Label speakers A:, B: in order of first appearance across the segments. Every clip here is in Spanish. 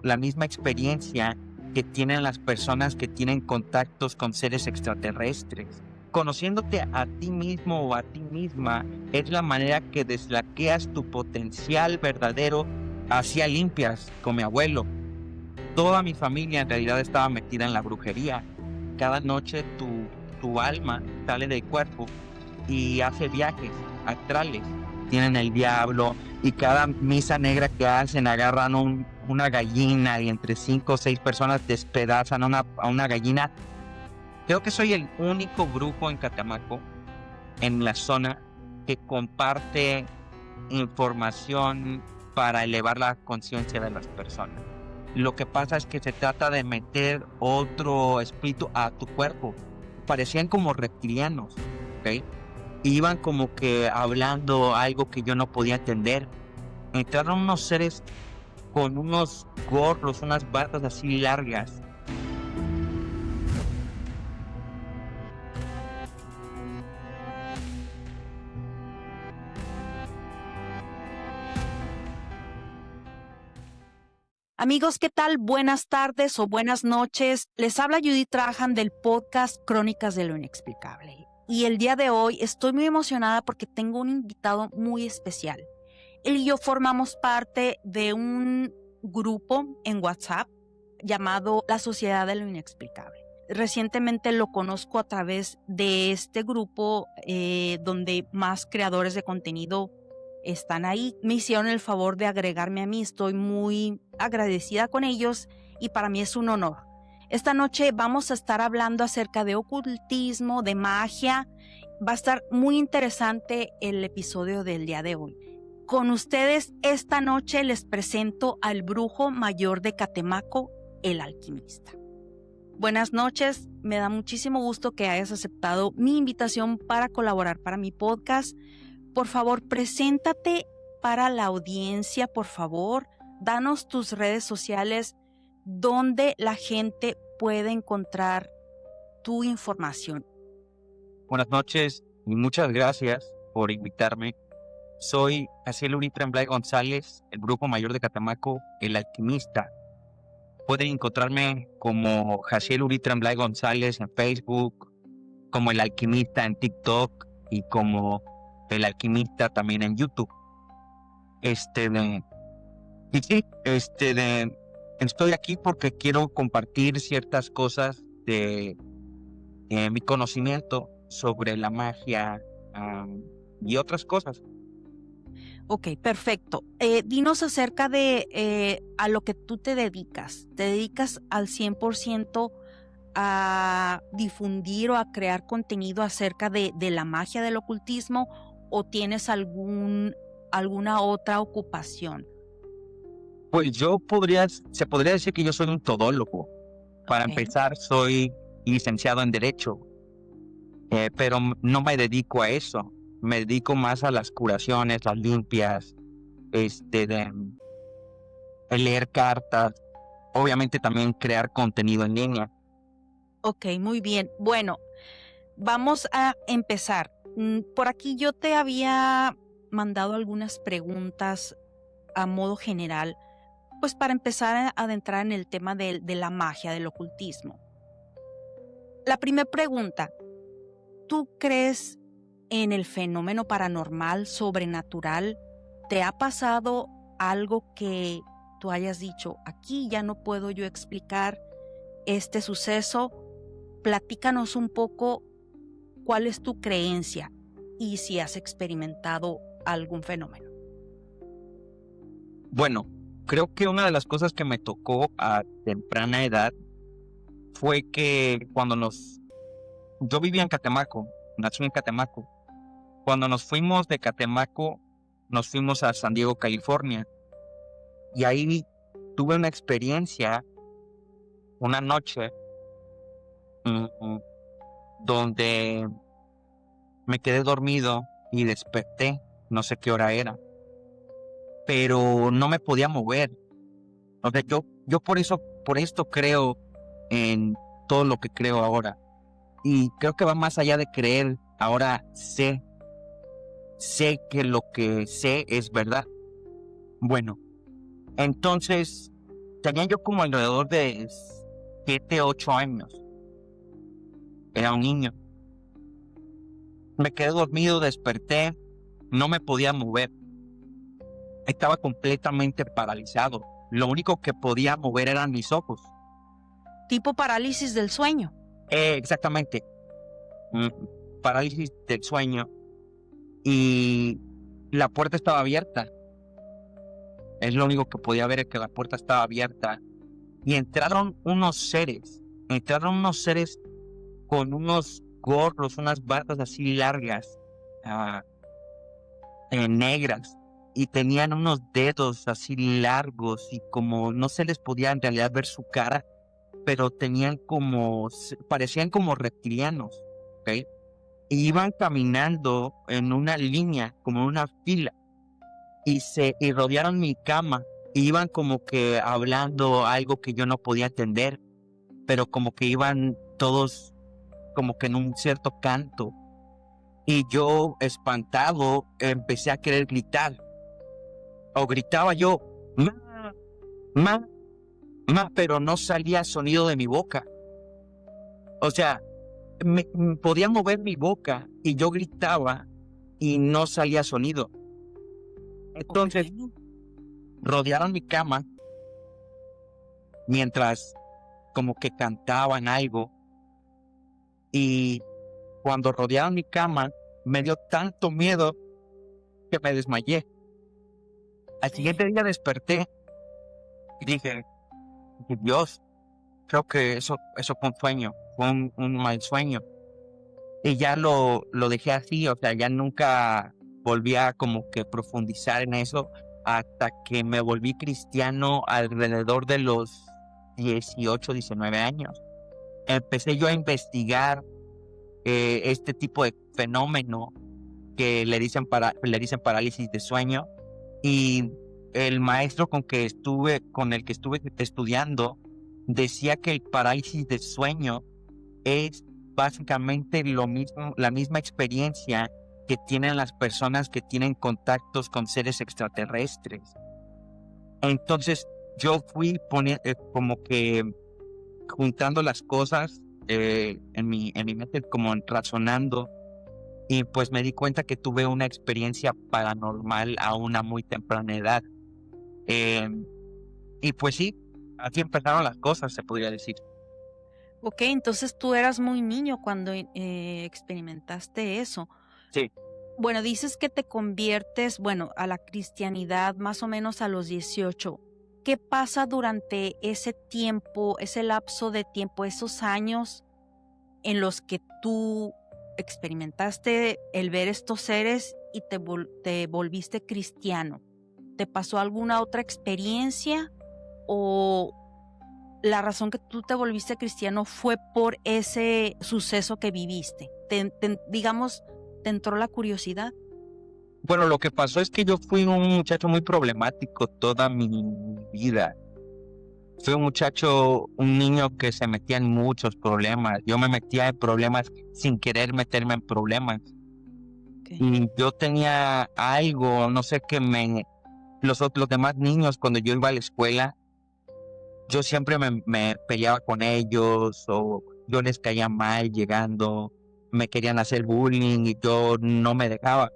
A: la misma experiencia que tienen las personas que tienen contactos con seres extraterrestres. Conociéndote a ti mismo o a ti misma es la manera que desbloqueas tu potencial verdadero hacia limpias, con mi abuelo. Toda mi familia en realidad estaba metida en la brujería. Cada noche tu alma sale del cuerpo y hace viajes astrales. Tienen el diablo y cada misa negra que hacen agarran una gallina y entre 5 o 6 personas despedazan a una gallina. Creo que soy el único brujo en Catemaco, en la zona, que comparte información para elevar la conciencia de las personas. Lo que pasa es que se trata de meter otro espíritu a tu cuerpo. Parecían como reptilianos, ¿ok? Iban como que hablando algo que yo no podía entender. Entraron unos seres con unos gorros, unas batas así largas.
B: Amigos, ¿qué tal? Buenas tardes o buenas noches. Les habla Judith Trajan del podcast Crónicas de lo Inexplicable. Y el día de hoy estoy muy emocionada porque tengo un invitado muy especial. Él y yo formamos parte de un grupo en WhatsApp llamado La Sociedad de lo Inexplicable. Recientemente lo conozco a través de este grupo donde más creadores de contenido están ahí. Me hicieron el favor de agregarme a mí. Estoy muy agradecida con ellos y para mí es un honor. Esta noche vamos a estar hablando acerca de ocultismo, de magia. Va a estar muy interesante el episodio del día de hoy. Con ustedes esta noche les presento al brujo mayor de Catemaco, el alquimista. Buenas noches, me da muchísimo gusto que hayas aceptado mi invitación para colaborar para mi podcast. Por favor, preséntate para la audiencia, por favor. Danos tus redes sociales donde la gente puede encontrar tu información.
A: Buenas noches y muchas gracias por invitarme. Soy Jaciel Uritremblay González, el brujo mayor de Catemaco, el alquimista. Pueden encontrarme como Jaciel Uritremblay González en Facebook, como el alquimista en TikTok y como el alquimista también en YouTube. Estoy aquí porque quiero compartir ciertas cosas de mi conocimiento sobre la magia y otras cosas.
B: Ok, perfecto. Dinos acerca de a lo que tú te dedicas. ¿Te dedicas al 100% a difundir o a crear contenido acerca de la magia del ocultismo o tienes alguna otra ocupación?
A: Pues se podría decir que yo soy un todólogo. Para empezar, soy licenciado en Derecho, pero no me dedico a eso. Me dedico más a las curaciones, las limpias, de leer cartas, obviamente también crear contenido en línea.
B: Ok, muy bien. Bueno, vamos a empezar. Por aquí yo te había mandado algunas preguntas a modo general, pues para empezar a adentrar en el tema de la magia, del ocultismo. La primera pregunta, ¿tú crees en el fenómeno paranormal, sobrenatural? ¿Te ha pasado algo que tú hayas dicho, aquí ya no puedo yo explicar este suceso? Platícanos un poco cuál es tu creencia y si has experimentado algún fenómeno.
A: Bueno, creo que una de las cosas que me tocó a temprana edad fue que yo vivía en Catemaco, nací en Catemaco. Cuando nos fuimos de Catemaco, nos fuimos a San Diego, California. Y ahí tuve una experiencia, una noche, donde me quedé dormido y desperté, no sé qué hora era, pero no me podía mover. O sea, yo por esto creo en todo lo que creo ahora. Y creo que va más allá de creer. Ahora sé que lo que sé es verdad. Bueno, entonces tenía yo como alrededor de 7, 8 años. Era un niño. Me quedé dormido, desperté, no me podía mover. Estaba completamente paralizado. Lo único que podía mover eran mis ojos.
B: Tipo parálisis del sueño.
A: Exactamente. Mm, Parálisis del sueño. Y la puerta estaba abierta. Es lo único que podía ver, es que la puerta estaba abierta. Y entraron unos seres con unos gorros, unas barbas así largas, ah, negras, y tenían unos dedos así largos y como no se les podía en realidad ver su cara, pero parecían como reptilianos, ¿ok? Y iban caminando en una línea, como en una fila, y rodearon mi cama, y iban como que hablando algo que yo no podía entender, pero como que iban todos como que en un cierto canto. Y yo, espantado, empecé a querer gritar. O gritaba yo, ma, ma, ma, pero no salía sonido de mi boca. O sea, podía mover mi boca y yo gritaba y no salía sonido. Entonces,
B: Ok.
A: rodearon mi cama mientras como que cantaban algo. Y cuando rodearon mi cama, me dio tanto miedo que me desmayé. Al siguiente día desperté y dije, Dios, creo que eso fue un sueño, fue un mal sueño. Y ya lo dejé así, o sea, ya nunca volví a como que profundizar en eso hasta que me volví cristiano alrededor de los 18, 19 años. Empecé yo a investigar este tipo de fenómeno que le dicen parálisis de sueño, y el maestro con el que estuve estudiando decía que el parálisis de sueño es básicamente lo mismo, la misma experiencia que tienen las personas que tienen contactos con seres extraterrestres. Entonces yo fui como que juntando las cosas en mi mente, como razonando, y pues me di cuenta que tuve una experiencia paranormal a una muy temprana edad. Eh, y pues sí, así empezaron las cosas, se podría decir.
B: Ok, entonces tú eras muy niño cuando experimentaste eso.
A: Sí.
B: Bueno, dices que te conviertes, bueno, a la cristianidad más o menos a los 18. ¿Qué pasa durante ese tiempo, ese lapso de tiempo, esos años en los que tú experimentaste el ver estos seres y te volviste cristiano? ¿Te pasó alguna otra experiencia o la razón que tú te volviste cristiano fue por ese suceso que viviste? Digamos, ¿te entró la curiosidad?
A: Bueno, lo que pasó es que yo fui un muchacho muy problemático toda mi vida. Fui un niño que se metía en muchos problemas. Yo me metía en problemas sin querer meterme en problemas.
B: Okay.
A: Y yo tenía algo, no sé, los demás niños, cuando yo iba a la escuela, yo siempre me peleaba con ellos, o yo les caía mal llegando, me querían hacer bullying y yo no me dejaba.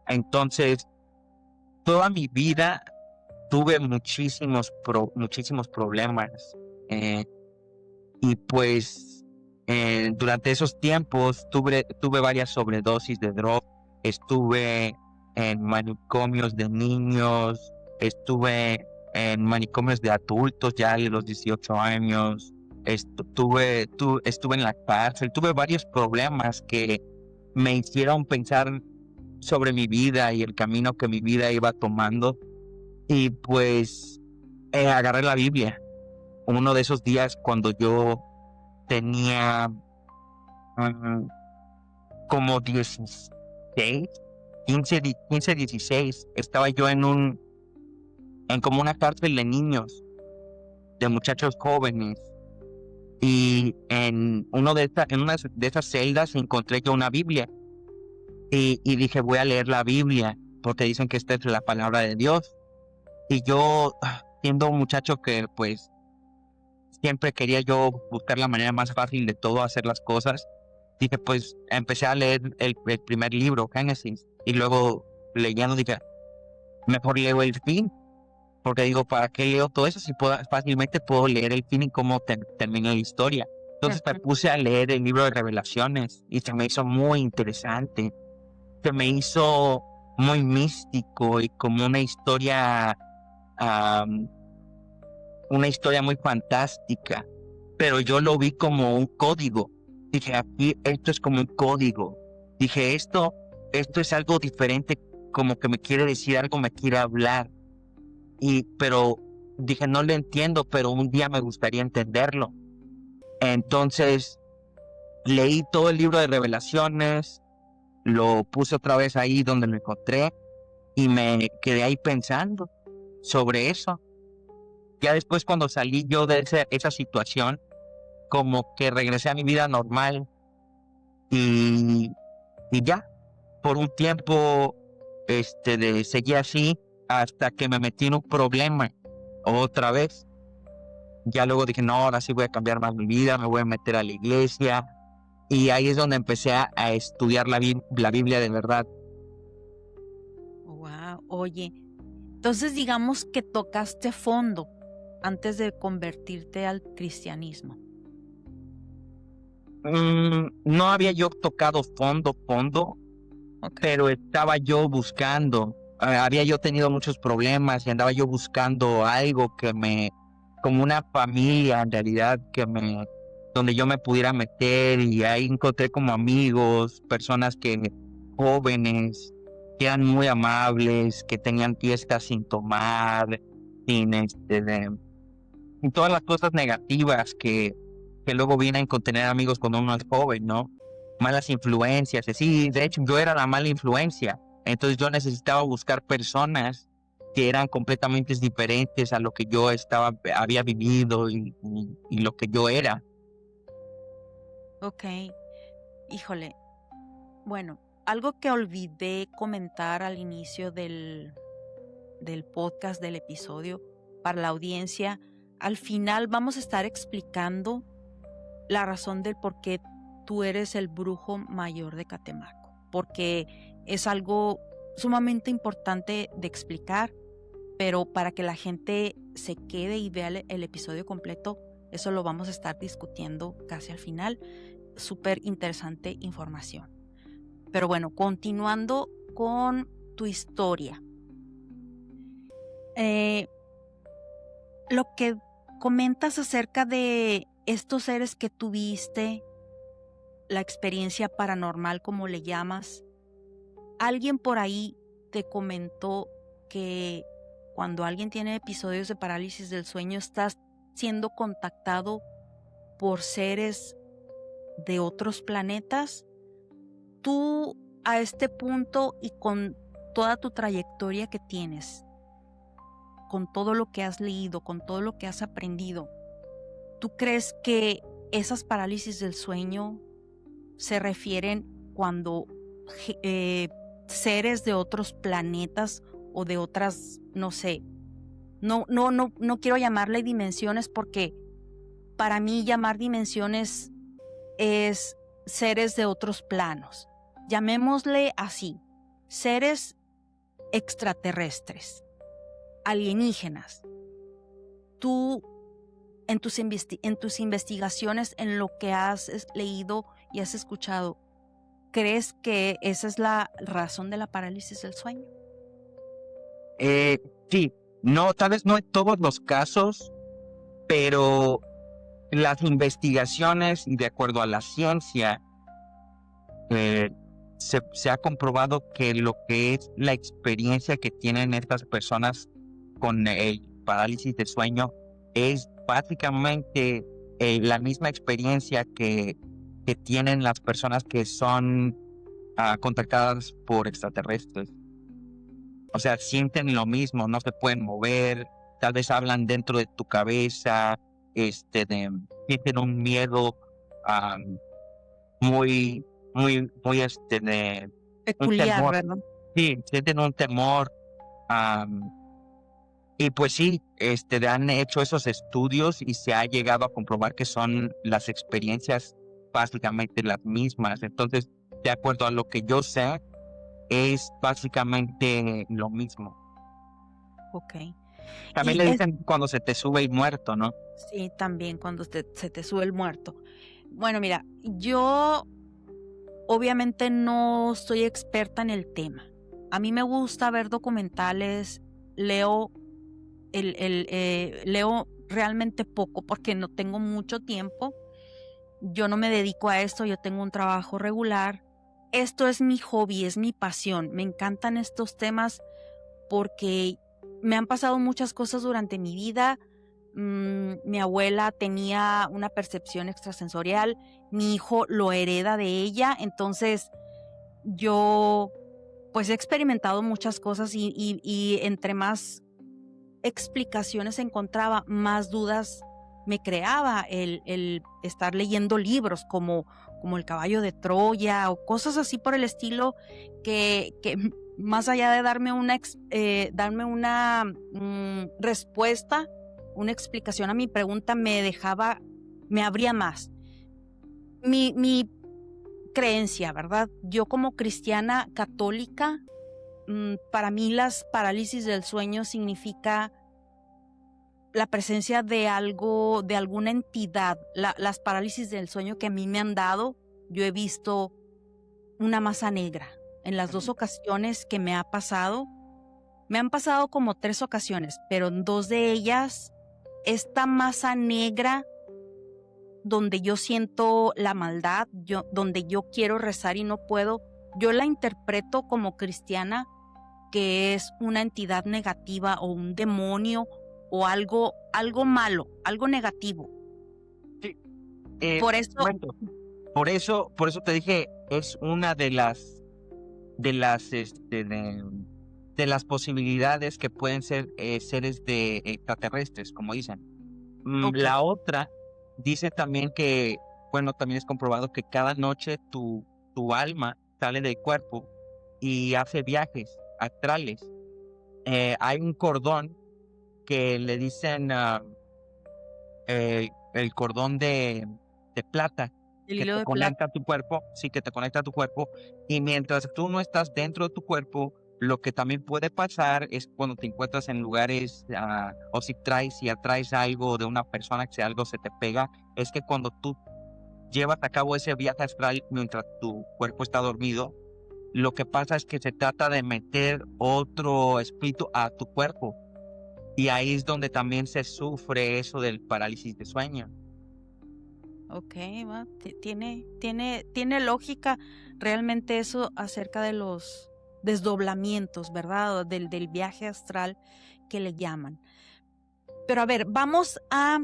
A: Entonces, toda mi vida tuve muchísimos problemas. eh, y pues durante esos tiempos tuve varias sobredosis de droga. Estuve en manicomios de niños, estuve en manicomios de adultos ya a los 18 años. Estuve en la cárcel, tuve varios problemas que me hicieron pensar sobre mi vida y el camino que mi vida iba tomando. Y pues agarré la Biblia. Uno de esos días cuando yo tenía mm, como 16, 15, 16, estaba yo en como una cárcel de niños, de muchachos jóvenes. Y en una de esas celdas encontré yo una Biblia. Y dije, voy a leer la Biblia, porque dicen que esta es la palabra de Dios. Y yo siendo un muchacho que pues siempre quería yo buscar la manera más fácil de todo hacer las cosas, dije pues empecé a leer el primer libro, Génesis, y luego leyendo dije, mejor leo el fin, porque digo, ¿para qué leo todo eso si fácilmente puedo leer el fin y cómo termina la historia? Entonces me puse a leer el libro de Revelaciones y se me hizo muy interesante, se me hizo muy místico y como am, una historia muy fantástica, pero yo lo vi como un código. Dije, aquí esto es como un código. Dije, esto es algo diferente, como que me quiere decir algo, me quiere hablar. Pero dije, no lo entiendo, pero un día me gustaría entenderlo. Entonces leí todo el libro de Revelaciones, lo puse otra vez ahí donde lo encontré y me quedé ahí pensando sobre eso. Ya después cuando salí yo de esa situación, como que regresé a mi vida normal y, y ya, por un tiempo seguí así hasta que me metí en un problema otra vez. Ya luego dije, no, ahora sí voy a cambiar más mi vida, me voy a meter a la iglesia. Y ahí es donde empecé a estudiar la Biblia de verdad.
B: Wow, oye, entonces digamos que tocaste fondo antes de convertirte al cristianismo.
A: No había yo tocado fondo,
B: Okay.
A: pero estaba yo buscando. Había yo tenido muchos problemas y andaba yo buscando algo como una familia en realidad, donde yo me pudiera meter y ahí encontré como amigos, personas jóvenes, que eran muy amables, que tenían fiestas sin tomar, sin y todas las cosas negativas que luego vienen con tener amigos cuando uno es joven, ¿no? Malas influencias, sí, de hecho yo era la mala influencia, entonces yo necesitaba buscar personas que eran completamente diferentes a lo que yo había vivido y lo que yo era.
B: Ok, híjole, bueno, algo que olvidé comentar al inicio del podcast, del episodio, para la audiencia, al final vamos a estar explicando la razón del por qué tú eres el brujo mayor de Catemaco, porque es algo sumamente importante de explicar, pero para que la gente se quede y vea el episodio completo, eso lo vamos a estar discutiendo casi al final. Súper interesante información. Pero bueno, continuando con tu historia. Lo que comentas acerca de estos seres que tuviste, la experiencia paranormal, como le llamas, alguien por ahí te comentó que cuando alguien tiene episodios de parálisis del sueño, estás siendo contactado por seres de otros planetas. Tú, a este punto y con toda tu trayectoria que tienes, con todo lo que has leído, con todo lo que has aprendido, ¿tú crees que esas parálisis del sueño se refieren cuando seres de otros planetas o de otras, no sé, no quiero llamarle dimensiones, porque para mí llamar dimensiones es seres de otros planos? Llamémosle así, seres extraterrestres, alienígenas. Tú, en tus investigaciones, en lo que has leído y has escuchado, ¿crees que esa es la razón de la parálisis del sueño?
A: Sí, no, tal vez no en todos los casos, pero las investigaciones y de acuerdo a la ciencia, se ha comprobado que lo que es la experiencia que tienen estas personas con el parálisis de sueño es básicamente la misma experiencia que tienen las personas que son contactadas por extraterrestres. O sea, sienten lo mismo, no se pueden mover, tal vez hablan dentro de tu cabeza, sienten un miedo ah, muy, muy, un
B: Peculiar,
A: temor.
B: ¿verdad?
A: Sí, sienten un temor. am, Y pues sí, han hecho esos estudios y se ha llegado a comprobar que son las experiencias básicamente las mismas. Entonces, de acuerdo a lo que yo sé, es básicamente lo mismo.
B: Ok.
A: También
B: Y
A: le
B: es,
A: dicen cuando se te sube el muerto, ¿no?
B: sí, también cuando se te sube el muerto. Bueno, mira, yo obviamente no soy experta en el tema. A mí me gusta ver documentales, leo leo realmente poco porque no tengo mucho tiempo. Yo no me dedico a esto, yo tengo un trabajo regular. Esto es mi hobby, es mi pasión. Me encantan estos temas porque me han pasado muchas cosas durante mi vida. Mi abuela tenía una percepción extrasensorial, mi hijo lo hereda de ella, entonces yo pues he experimentado muchas cosas y entre más explicaciones encontraba, más dudas me creaba el estar leyendo libros como El caballo de Troya o cosas así por el estilo que más allá de darme una respuesta, una explicación a mi pregunta, me abría más. Mi creencia, ¿verdad? Yo como cristiana católica, para mí las parálisis del sueño significa la presencia de algo, de alguna entidad. Las parálisis del sueño que a mí me han dado, yo he visto una masa negra. En las 2 ocasiones que me han pasado como 3 ocasiones, pero en 2 de ellas, esta masa negra donde yo siento la maldad, donde yo quiero rezar y no puedo, yo la interpreto como cristiana que es una entidad negativa o un demonio o algo malo, algo negativo.
A: Sí.
B: Por eso,
A: Bueno, por eso te dije, es una de las, de las posibilidades que pueden ser seres de extraterrestres, como dicen.
B: ok,
A: La otra dice también que, bueno, también es comprobado que cada noche tu alma sale del cuerpo y hace viajes astrales. Hay un cordón que le dicen el cordón de plata
B: el
A: que
B: hilo
A: te
B: de plata.
A: conecta a tu cuerpo, sí, que te conecta a tu cuerpo, y mientras tú no estás dentro de tu cuerpo, lo que también puede pasar es cuando te encuentras en lugares, o si atraes algo de una persona, que si algo se te pega, es que cuando tú llevas a cabo ese viaje astral mientras tu cuerpo está dormido, lo que pasa es que se trata de meter otro espíritu a tu cuerpo, y ahí es donde también se sufre eso del parálisis de sueño.
B: Ok, tiene lógica realmente eso acerca de los desdoblamientos, ¿verdad? O del viaje astral que le llaman. Pero a ver, vamos a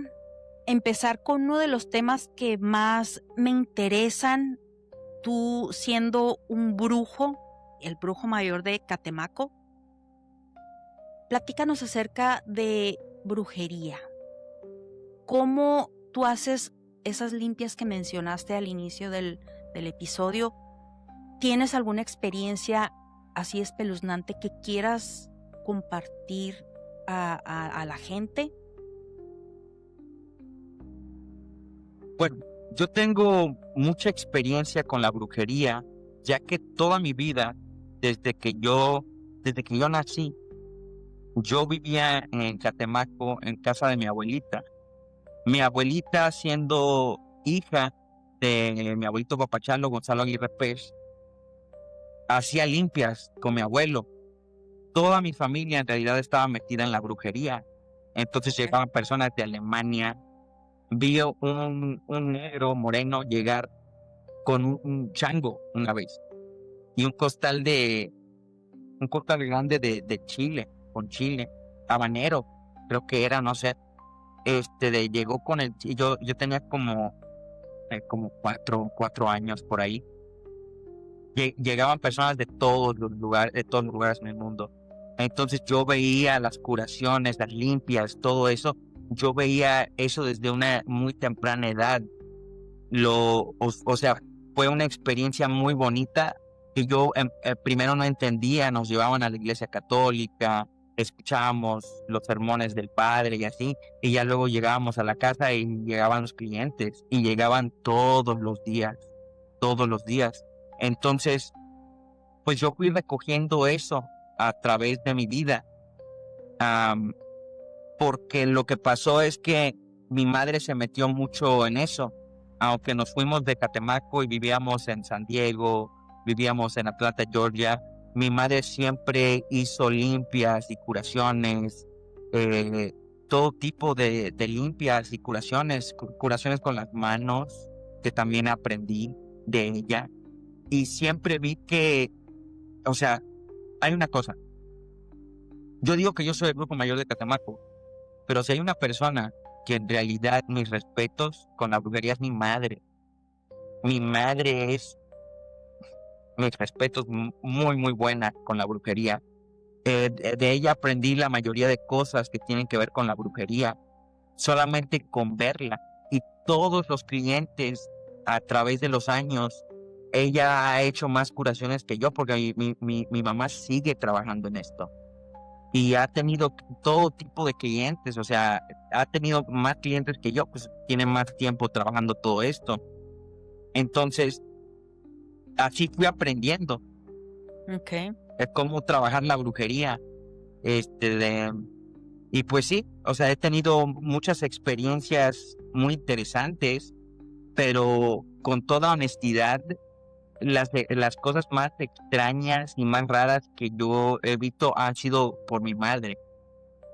B: empezar con uno de los temas que más me interesan. Tú siendo un brujo, el brujo mayor de Catemaco, platícanos acerca de brujería. ¿Cómo tú haces esas limpias que mencionaste al inicio del episodio? ¿Tienes alguna experiencia así espeluznante que quieras compartir a la gente?
A: Bueno, yo tengo mucha experiencia con la brujería, ya que toda mi vida, desde que yo, desde que yo nací, yo vivía en Catemaco, en casa de mi abuelita. Mi abuelita, siendo hija de mi abuelito papachalo, Gonzalo Aguirre Pérez, hacía limpias con mi abuelo. Toda mi familia en realidad estaba metida en la brujería. Entonces llegaban personas de Alemania. Vi un negro moreno llegar con un chango una vez y un costal grande de chile, con chile, habanero, creo que era, no sé, llegó con yo tenía como 4 años por ahí. Llegaban personas de todos los lugares en el mundo. Entonces yo veía las curaciones, las limpias, todo eso. Yo veía eso desde una muy temprana edad. O sea, fue una experiencia muy bonita que yo primero no entendía. Nos llevaban a la iglesia católica, escuchábamos los sermones del padre y así, y ya luego llegábamos a la casa y llegaban los clientes, y llegaban todos los días. Entonces, pues yo fui recogiendo eso a través de mi vida, am, porque lo que pasó es que mi madre se metió mucho en eso, aunque nos fuimos de Catemaco y vivíamos en San Diego, vivíamos en Atlanta, Georgia. Mi madre siempre hizo limpias y curaciones, eh, todo tipo de limpias y curaciones, curaciones con las manos, que también aprendí de ella. Y siempre vi que, o sea, hay una cosa. Yo digo que yo soy el grupo mayor de Catemaco, pero si hay una persona que en realidad, mis respetos con la brujería, es mi madre. Mi madre es, mis respetos, muy, muy buena con la brujería. De ella aprendí la mayoría de cosas que tienen que ver con la brujería, solamente con verla. Y todos los clientes a través de los años, ella ha hecho más curaciones que yo, porque mi mamá sigue trabajando en esto. Y ha tenido todo tipo de clientes, o sea, ha tenido más clientes que yo, pues tiene más tiempo trabajando todo esto. Entonces, así fui aprendiendo
B: Ok.
A: cómo trabajar la brujería. Y pues sí, o sea, he tenido muchas experiencias muy interesantes, pero con toda honestidad, las cosas más extrañas y más raras que yo he visto han sido por mi madre.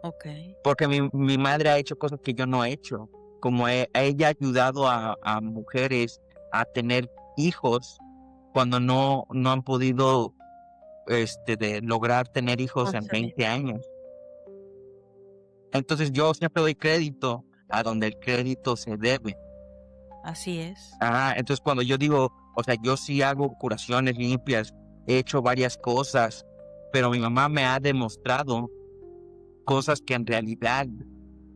B: Ok.
A: Porque mi madre ha hecho cosas que yo no he hecho, como ella ha ayudado a mujeres a tener hijos cuando no han podido de lograr tener hijos en
B: Concebir.
A: 20 años. Entonces yo siempre doy crédito a donde el crédito se debe.
B: Así es.
A: Entonces cuando yo digo, o sea, yo sí hago curaciones limpias, he hecho varias cosas, pero mi mamá me ha demostrado cosas que en realidad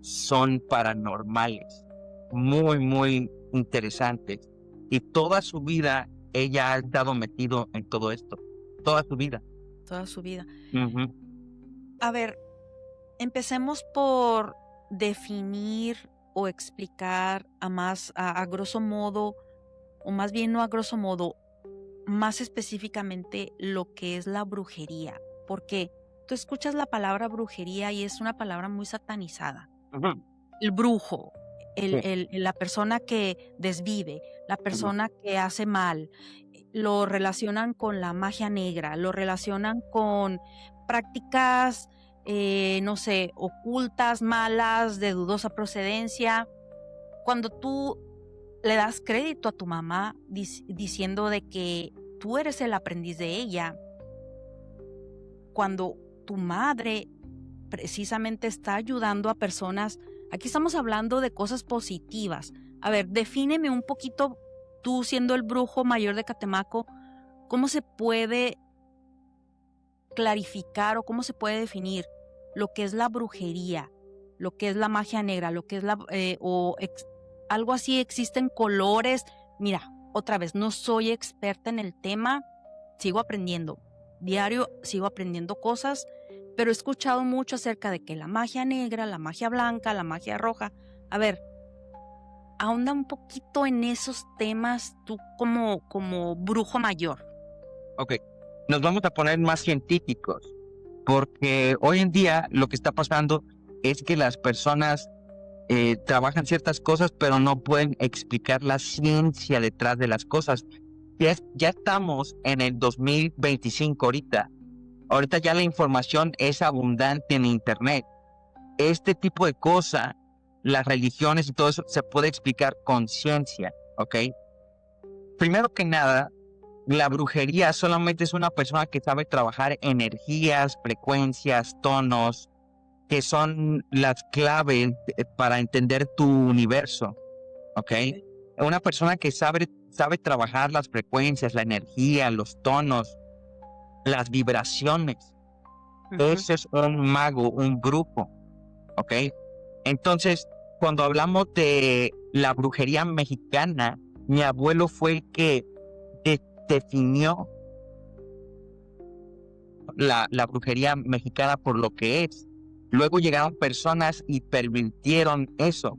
A: son paranormales, muy, muy interesantes. Y toda su vida ella ha estado metido en todo esto, toda su vida.
B: Toda su vida.
A: Ujú.
B: A ver, empecemos por definir o explicar a grosso modo, o más bien no a grosso modo, más específicamente lo que es la brujería. Porque tú escuchas la palabra brujería y es una palabra muy satanizada.
A: Ujú.
B: El brujo,
A: Sí.
B: la persona que desvive, la
A: Ujú.
B: persona que hace mal, lo relacionan con la magia negra, lo relacionan con prácticas, no sé, ocultas, malas, de dudosa procedencia. Cuando tú le das crédito a tu mamá diciendo de que tú eres el aprendiz de ella, cuando tu madre precisamente está ayudando a personas, aquí estamos hablando de cosas positivas. A ver, defíneme un poquito, tú siendo el brujo mayor de Catemaco, ¿cómo se puede clarificar o cómo se puede definir lo que es la brujería, lo que es la magia negra, lo que es algo así? ¿Existen colores? Mira, otra vez, no soy experta en el tema, sigo aprendiendo, diario sigo aprendiendo cosas, pero he escuchado mucho acerca de que la magia negra, la magia blanca, la magia roja. A ver, ahonda un poquito en esos temas tú como brujo mayor.
A: Ok, nos vamos a poner más científicos, porque hoy en día lo que está pasando es que las personas trabajan ciertas cosas, pero no pueden explicar la ciencia detrás de las cosas. Ya estamos en el 2025 ahorita. Ahorita ya la información es abundante en internet. Este tipo de cosas, las religiones y todo eso, se puede explicar con ciencia, ¿ok? Primero que nada, la brujería solamente es una persona que sabe trabajar energías, frecuencias, tonos, que son las claves para entender tu universo, ¿ok? Una persona que sabe trabajar las frecuencias, la energía, los tonos, las vibraciones.
B: Ujú.
A: Ese es un mago, un brujo, ¿ok? Entonces, cuando hablamos de la brujería mexicana, mi abuelo fue el que definió la brujería mexicana por lo que es. Luego llegaron personas y pervirtieron eso.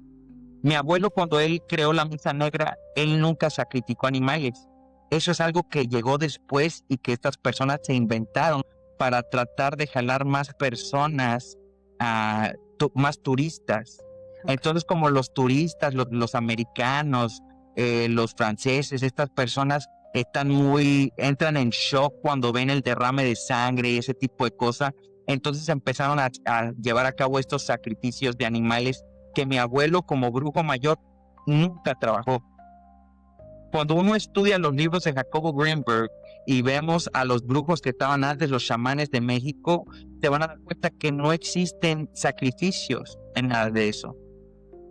A: Mi abuelo, cuando él creó la misa negra, él nunca sacrificó animales. Eso es algo que llegó después y que estas personas se inventaron para tratar de jalar más personas, más turistas. Entonces, como los turistas, los americanos, los franceses, estas personas entran en shock cuando ven el derrame de sangre y ese tipo de cosas. Entonces empezaron a llevar a cabo estos sacrificios de animales que mi abuelo, como brujo mayor, nunca trabajó. Cuando uno estudia los libros de Jacobo Greenberg y vemos a los brujos que estaban antes, los chamanes de México, te van a dar cuenta que no existen sacrificios en nada de eso.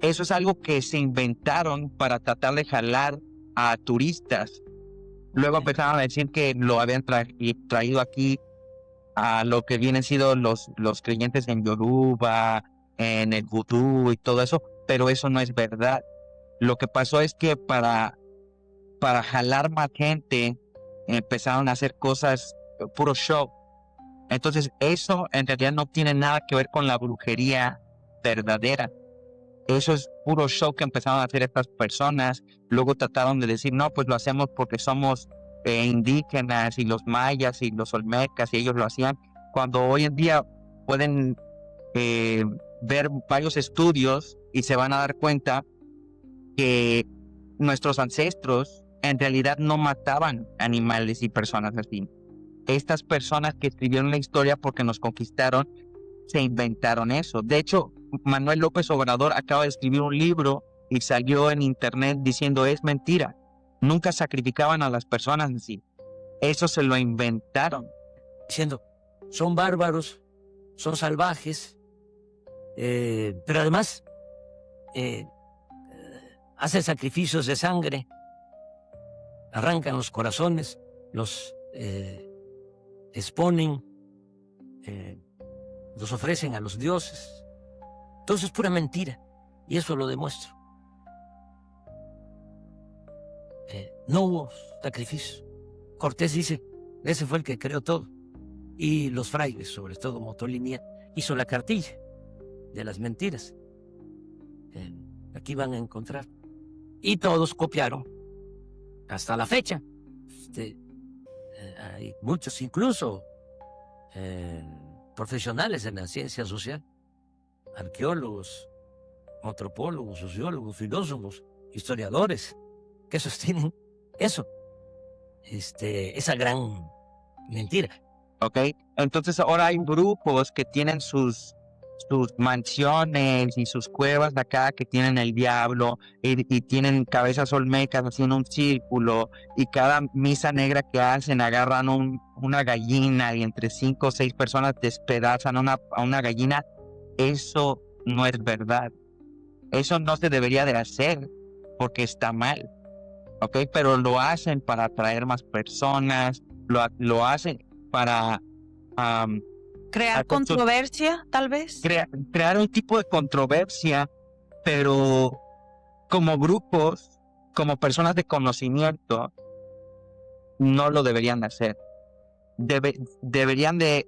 A: Eso es algo que se inventaron para tratar de jalar a turistas. Luego empezaron a decir que lo habían traído aquí a lo que vienen siendo los creyentes en Yoruba, en el vudú y todo eso, pero eso no es verdad. Lo que pasó es que para jalar más gente empezaron a hacer cosas, puro show. Entonces eso en realidad no tiene nada que ver con la brujería verdadera. Eso es puro show que empezaron a hacer estas personas. Luego trataron de decir, no, pues lo hacemos porque somos indígenas y los mayas y los olmecas y ellos lo hacían. Cuando hoy en día pueden ver varios estudios y se van a dar cuenta que nuestros ancestros en realidad no mataban animales y personas así. Estas personas que escribieron la historia porque nos conquistaron se inventaron eso. De hecho, Manuel López Obrador acaba de escribir un libro y salió en internet diciendo es mentira. Nunca sacrificaban a las personas en sí. Eso se lo inventaron.
C: Diciendo, son bárbaros, son salvajes, pero además hacen sacrificios de sangre, arrancan los corazones, los exponen, los ofrecen a los dioses. Entonces es pura mentira, y eso lo demuestro. No hubo sacrificio. Cortés dice, ese fue el que creó todo. Y los frailes, sobre todo Motolinía, hizo la cartilla de las mentiras. Aquí van a encontrar. Y todos copiaron hasta la fecha. Hay muchos, incluso profesionales en la ciencia social, arqueólogos, antropólogos, sociólogos, filósofos, historiadores, que sostienen eso, esa gran mentira.
A: ¿Ok? Entonces ahora hay brujos que tienen sus mansiones y sus cuevas de acá que tienen el diablo y tienen cabezas olmecas haciendo un círculo, y cada misa negra que hacen agarran una gallina y entre 5 o 6 personas despedazan a una gallina. Eso no es verdad. Eso no se debería de hacer porque está mal. ¿Ok? Pero lo hacen para atraer más personas, lo hacen para
B: crear controversia, tal vez.
A: Crear un tipo de controversia, pero como grupos, como personas de conocimiento, no lo deberían hacer. Deberían de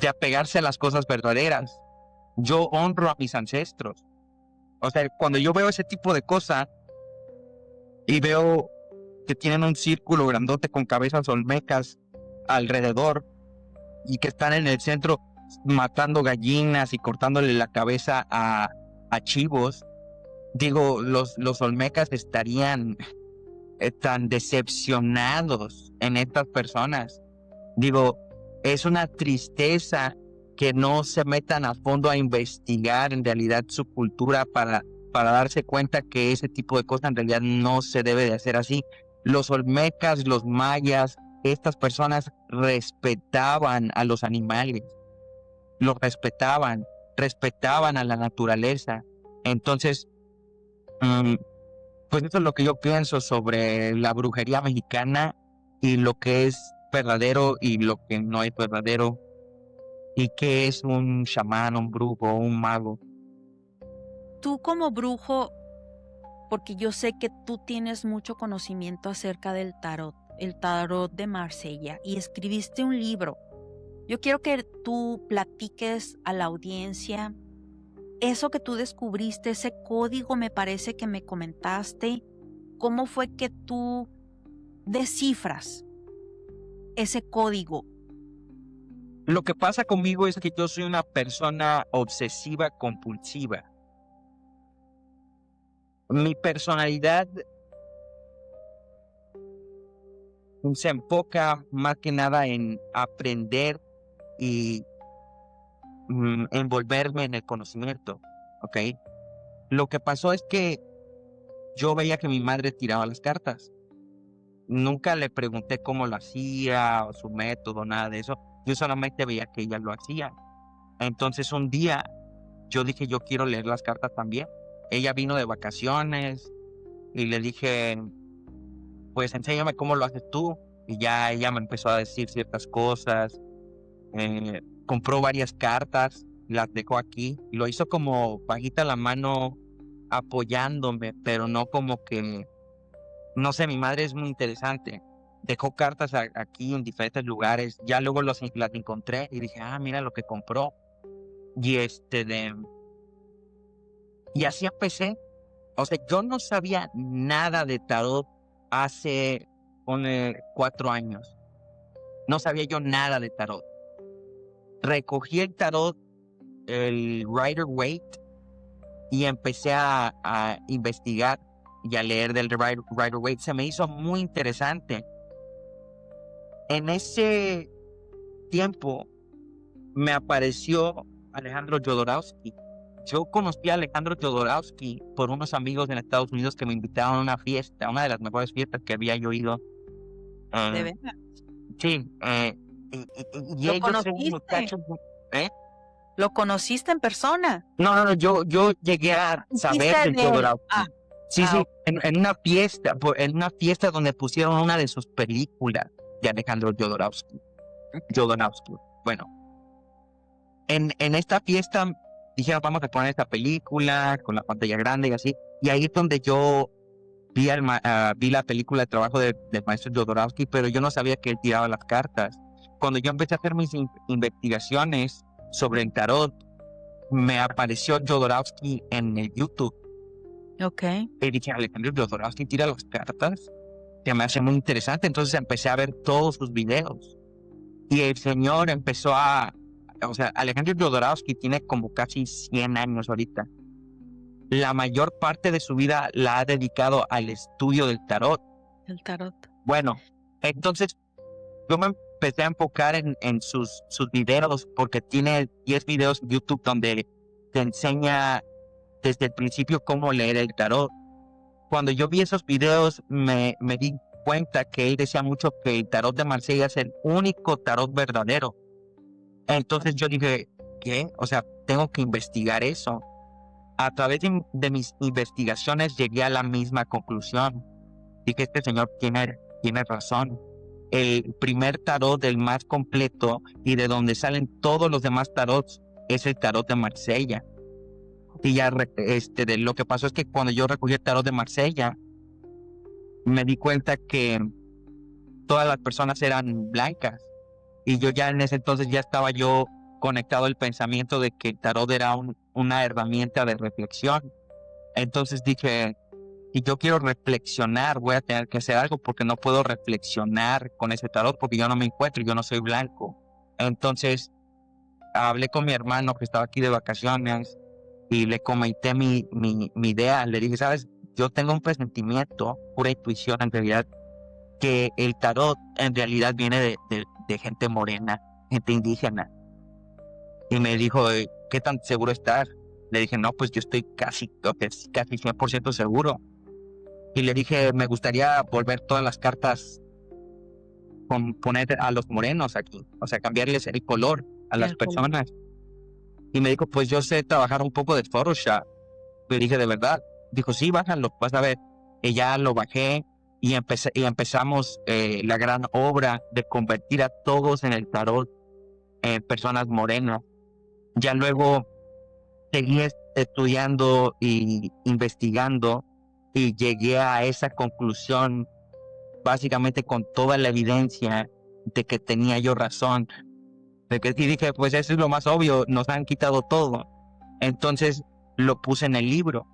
A: apegarse a las cosas verdaderas. Yo honro a mis ancestros. O sea, cuando yo veo ese tipo de cosas y veo que tienen un círculo grandote con cabezas olmecas alrededor y que están en el centro matando gallinas y cortándole la cabeza a chivos, digo, los olmecas estarían tan decepcionados en estas personas. Digo, es una tristeza que no se metan a fondo a investigar en realidad su cultura para darse cuenta que ese tipo de cosas en realidad no se debe de hacer así. Los olmecas, los mayas, estas personas respetaban a los animales, los respetaban a la naturaleza. Entonces, pues eso es lo que yo pienso sobre la brujería mexicana y lo que es verdadero y lo que no es verdadero, y qué es un chamán, un brujo, un mago.
B: Tú como brujo, porque yo sé que tú tienes mucho conocimiento acerca del tarot, el tarot de Marsella y escribiste un libro. Yo quiero que tú platiques a la audiencia eso que tú descubriste, ese código me parece que me comentaste. ¿Cómo fue que tú descifras ese código?
A: Lo que pasa conmigo es que yo soy una persona obsesiva compulsiva. Mi personalidad se enfoca más que nada en aprender y envolverme en el conocimiento, ¿ok? Lo que pasó es que yo veía que mi madre tiraba las cartas. Nunca le pregunté cómo lo hacía o su método, nada de eso. Yo solamente veía que ella lo hacía. Entonces un día yo dije, yo quiero leer las cartas también. Ella vino de vacaciones y le dije, pues enséñame cómo lo haces tú. Y ya ella me empezó a decir ciertas cosas. Compró varias cartas, las dejó aquí. Lo hizo como bajita la mano apoyándome, pero no como que, no sé, mi madre es muy interesante. Dejó cartas aquí en diferentes lugares. Ya luego las encontré y dije, mira lo que compró. Y y así empecé. O sea, yo no sabía nada de tarot hace 4 años. No sabía yo nada de tarot. Recogí el tarot, el Rider-Waite, y empecé a investigar y a leer del Rider-Waite. Se me hizo muy interesante. En ese tiempo me apareció Alejandro Jodorowsky. Yo conocí a Alejandro Jodorowsky por unos amigos en Estados Unidos que me invitaron a una fiesta, una de las mejores fiestas que había yo ido.
B: ¿De verdad?
A: Sí, y
B: ¿Lo
A: ellos son
B: conociste?
A: muchachos. ¿Eh?
B: ¿Lo conociste en persona?
A: No, yo llegué a saber
B: ¿Supiste
A: de
B: de él?
A: Jodorowsky. Sí,
B: ok.
A: en una fiesta donde pusieron una de sus películas de Alejandro Jodorowsky. Bueno, en esta fiesta dijeron, vamos a poner esta película con la pantalla grande y así. Y ahí es donde yo vi la película de trabajo del maestro Jodorowsky, pero yo no sabía que él tiraba las cartas. Cuando yo empecé a hacer mis investigaciones sobre el tarot, me apareció Jodorowsky en el YouTube.
B: Ok.
A: Y dije, Alejandro Jodorowsky tira las cartas. Que me hace muy interesante. Entonces empecé a ver todos sus videos. Y el señor empezó o sea, Alejandro Jodorowsky tiene como casi 100 años ahorita. La mayor parte de su vida la ha dedicado al estudio del tarot.
B: El tarot.
A: Bueno, entonces yo me empecé a enfocar en sus videos porque tiene 10 videos en YouTube donde te enseña desde el principio cómo leer el tarot. Cuando yo vi esos videos me di cuenta que él decía mucho que el tarot de Marsella es el único tarot verdadero. Entonces yo dije, ¿qué? O sea, tengo que investigar eso. A través de mis investigaciones llegué a la misma conclusión. Dije, este señor tiene razón. El primer tarot, el más completo y de donde salen todos los demás tarots, es el tarot de Marsella. Y ya lo que pasó es que cuando yo recogí el tarot de Marsella, me di cuenta que todas las personas eran blancas. Y yo ya en ese entonces ya estaba yo conectado al pensamiento de que el tarot era una herramienta de reflexión. Entonces dije, si yo quiero reflexionar, voy a tener que hacer algo porque no puedo reflexionar con ese tarot porque yo no me encuentro, yo no soy blanco. Entonces hablé con mi hermano que estaba aquí de vacaciones y le comenté mi idea. Le dije, sabes, yo tengo un presentimiento, pura intuición en realidad, que el tarot en realidad viene de gente morena, gente indígena. Y me dijo, ¿qué tan seguro estás? Le dije, no, pues yo estoy casi 100% seguro. Y le dije, me gustaría volver todas las cartas con poner a los morenos aquí, o sea, cambiarles el color a las personas. Y me dijo, pues yo sé trabajar un poco de Photoshop. Le dije, ¿de verdad? Dijo, sí, bájalo, vas a ver. Y ya lo bajé y empezamos la gran obra de convertir a todos en el tarot en personas morenas. Ya luego seguí estudiando y investigando y llegué a esa conclusión básicamente con toda la evidencia de que tenía yo razón. De que sí dije, pues eso es lo más obvio, nos han quitado todo. Entonces lo puse en el libro.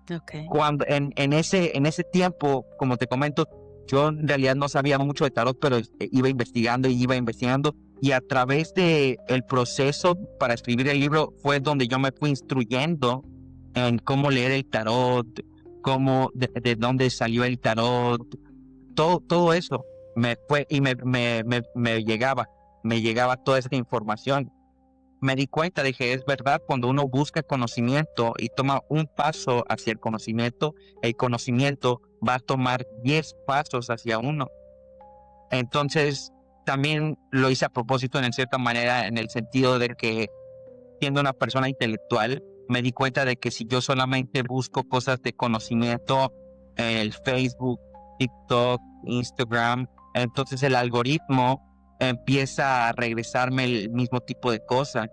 B: Ok.
A: Cuando en ese tiempo, como te comento, yo en realidad no sabía mucho de tarot, pero iba investigando y a través de el proceso para escribir el libro fue donde yo me fui instruyendo en cómo leer el tarot, de dónde salió el tarot, todo eso me fue y me llegaba toda esa información. Me di cuenta, dije, es verdad, cuando uno busca conocimiento y toma un paso hacia el conocimiento va a tomar 10 pasos hacia uno. Entonces, también lo hice a propósito en cierta manera, en el sentido de que, siendo una persona intelectual, me di cuenta de que si yo solamente busco cosas de conocimiento, el Facebook, TikTok, Instagram, entonces el algoritmo empieza a regresarme el mismo tipo de cosas.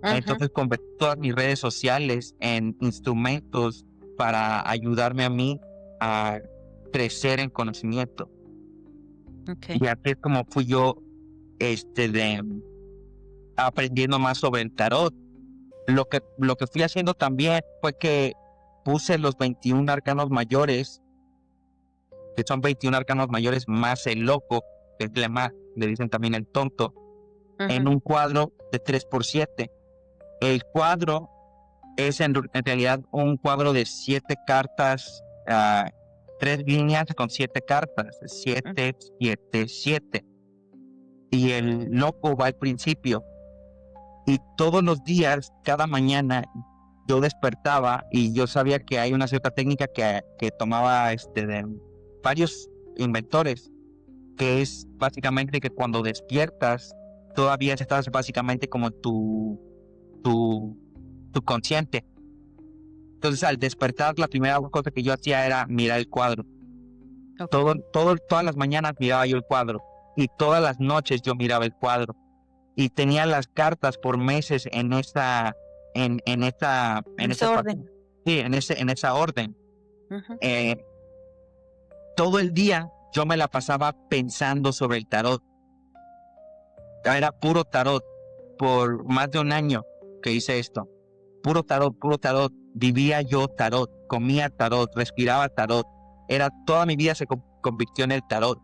A: Entonces convertí todas mis redes sociales en instrumentos para ayudarme a mí a crecer en conocimiento.
B: Okay.
A: Y así es como fui yo aprendiendo más sobre el tarot. Lo que fui haciendo también fue que puse los 21 arcanos mayores, que son 21 arcanos mayores más el loco, que es le dicen también el tonto, en un cuadro de 3x7. El cuadro es en realidad un cuadro de 7 cartas, 3 líneas con 7 cartas, 7, 7, 7. Y el loco va al principio. Y todos los días, cada mañana, yo despertaba y yo sabía que hay una cierta técnica que tomaba de varios inventores, que es básicamente que cuando despiertas, todavía estás básicamente como tu consciente. Entonces, al despertar, la primera cosa que yo hacía era mirar el cuadro.
B: Okay.
A: Todas las mañanas miraba yo el cuadro y todas las noches yo miraba el cuadro y tenía las cartas por meses en esa
B: orden.
A: sí, en esa orden. Todo el día yo me la pasaba pensando sobre el tarot. Era puro tarot por más de un año que hice esto. Puro tarot, puro tarot. Vivía yo tarot, comía tarot, respiraba tarot. Toda mi vida se convirtió en el tarot.